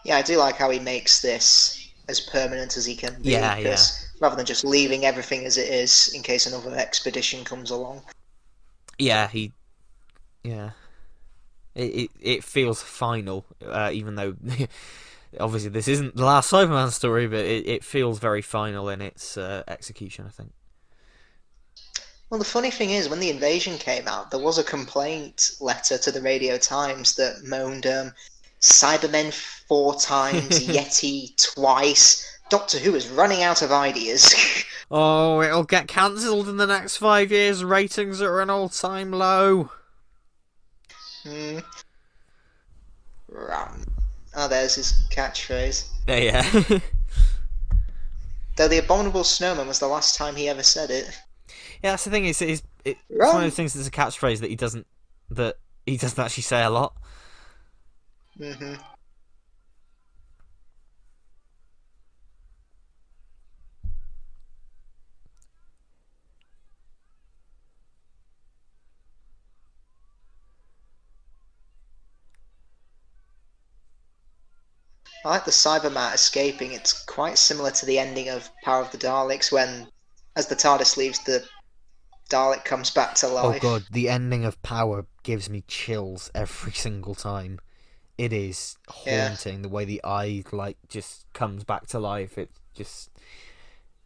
Yeah, I do like how he makes this as permanent as he can be, Yeah, yeah, because rather than just leaving everything as it is in case another expedition comes along. yeah. Yeah. It feels final, even though obviously this isn't the last Cyberman story, but it feels very final in its execution, I think. Well, the funny thing is, when the invasion came out, there was a complaint letter to the Radio Times that moaned Cybermen 4 times, Yeti twice. Doctor Who is running out of ideas. Oh, it'll get cancelled in the next 5 years. Ratings are an all-time low. hmm. Oh, there's his catchphrase. Yeah, yeah. Though the Abominable Snowman was the last time he ever said it. Yeah, that's the thing. It's one of Run! those things that's a catchphrase that he doesn't actually say a lot. hmm I like the Cybermat escaping. It's quite similar to the ending of Power of the Daleks when, as the TARDIS leaves, the Dalek comes back to Oh life. god, the ending of Power gives me chills every single time. It is Yeah. haunting the way the eye like just comes back to life. It just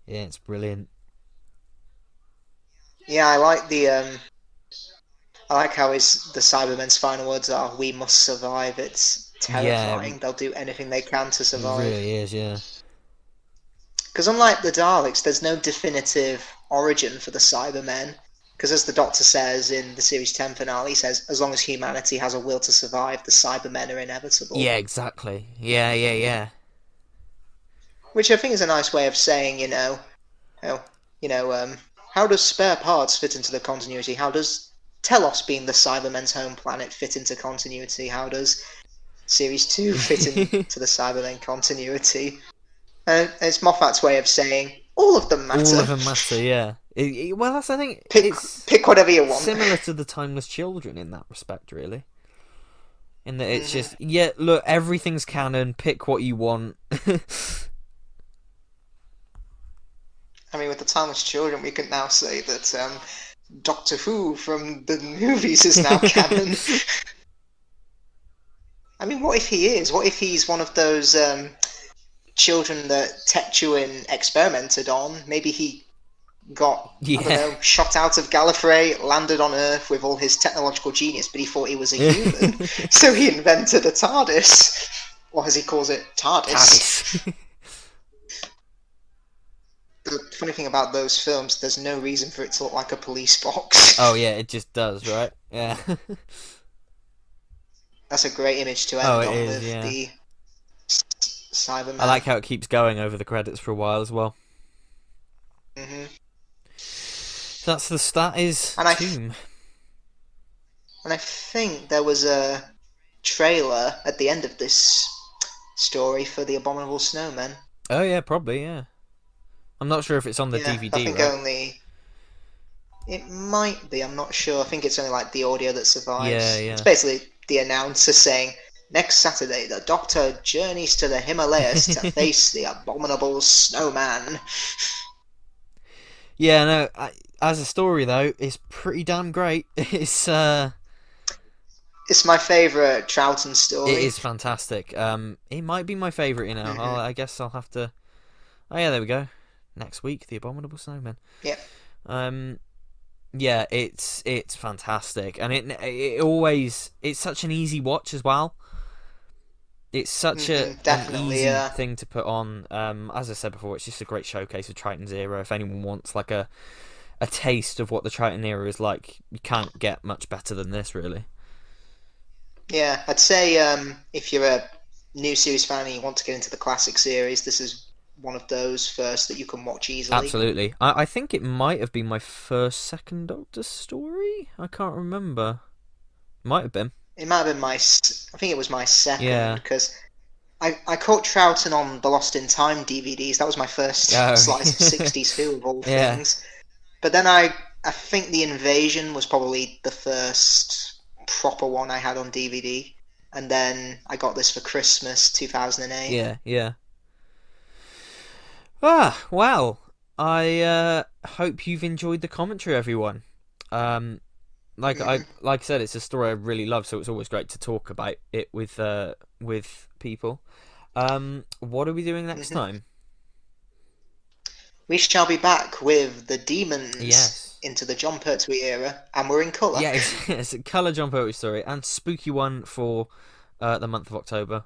yeah, it's brilliant. Yeah, I like how the Cybermen's final words are, "We must survive." It's Yeah, terrifying. They'll do anything they can to it survive. really is. Yeah, Because unlike the Daleks, there's no definitive origin for the Cybermen. Because as the Doctor says in the series 10 finale, he says, as long as humanity has a will to survive, the Cybermen are inevitable. yeah, exactly. Yeah, yeah, yeah. Which I think is a nice way of saying, Oh, you know, how does spare parts fit into the continuity? How does Telos being the Cybermen's home planet fit into continuity? How does Series 2 fit into the Cybermen continuity? It's Moffat's way of saying all of them All matter. of them matter, yeah. Well, that's, I think, Pick it's pick whatever you want. similar to the Timeless Children in that respect, really. In that it's Mm-hmm. just, yeah, look, everything's canon, pick what you want. I mean, with the Timeless Children, we can now say that Doctor Who from the movies is now canon. I mean, what if he is? What if he's one of those children that Tetuan experimented on? Maybe he got, I don't know, shot out of Gallifrey, landed on Earth with all his technological genius, but he thought he was a human, so he invented a TARDIS. Or as he calls it, TARDIS. The funny thing about those films, there's no reason for it to look like a police box. Oh, yeah, it just does, right? Yeah. That's a great image to end Oh, it on is, with yeah. the Cybermen. I like how it keeps going over the credits for a while as well. Mm-hmm. So that is Tomb. And I think there was a trailer at the end of this story for The Abominable Snowmen. Oh, yeah, probably, yeah. I'm not sure if it's on the Yeah, DVD, I think right? only... It might be, I'm not sure. I think it's only like the audio that survives. Yeah. It's basically the announcer saying, next Saturday, the Doctor journeys to the Himalayas to face the Abominable Snowman. Yeah, no, as a story, though, it's pretty damn great. It's my favourite Troughton story. It is fantastic. It might be my favourite, you know. Mm-hmm. I guess I'll have to... Oh, yeah, there we go. Next week, The Abominable Snowman. Yeah. Yeah, it's fantastic. And it always... It's such an easy watch as well. It's such an easy thing to put on. As I said before, it's just a great showcase of Triton's era. If anyone wants like a taste of what the Triton era is like, you can't get much better than this, really. Yeah, I'd say if you're a new series fan and you want to get into the classic series, this is one of those first that you can watch easily. Absolutely. I think it might have been my first Second Doctor story. I can't remember. Might have been. It might have been I think it was my second, because I caught Troughton on the Lost in Time DVDs. That was my first slice of 60s Who, of all things. But then I think The Invasion was probably the first proper one I had on DVD. And then I got this for Christmas 2008. Yeah. Ah, well, I hope you've enjoyed the commentary, everyone. Like I said, it's a story I really love, so it's always great to talk about it with people. What are we doing next time? We shall be back with the demons into the John Pertwee era, and we're in colour. Yeah, it's a colour John Pertwee story, and spooky one for the month of October,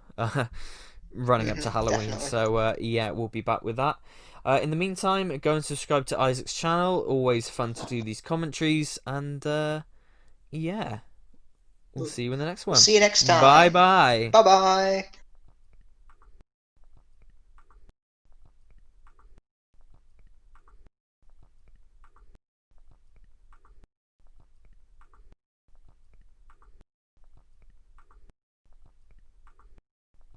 running up to Halloween. Definitely. So we'll be back with that. In the meantime, go and subscribe to Isaac's channel. Always fun to do these commentaries, and we'll see you in the next one. See you next time. Bye bye. Bye bye.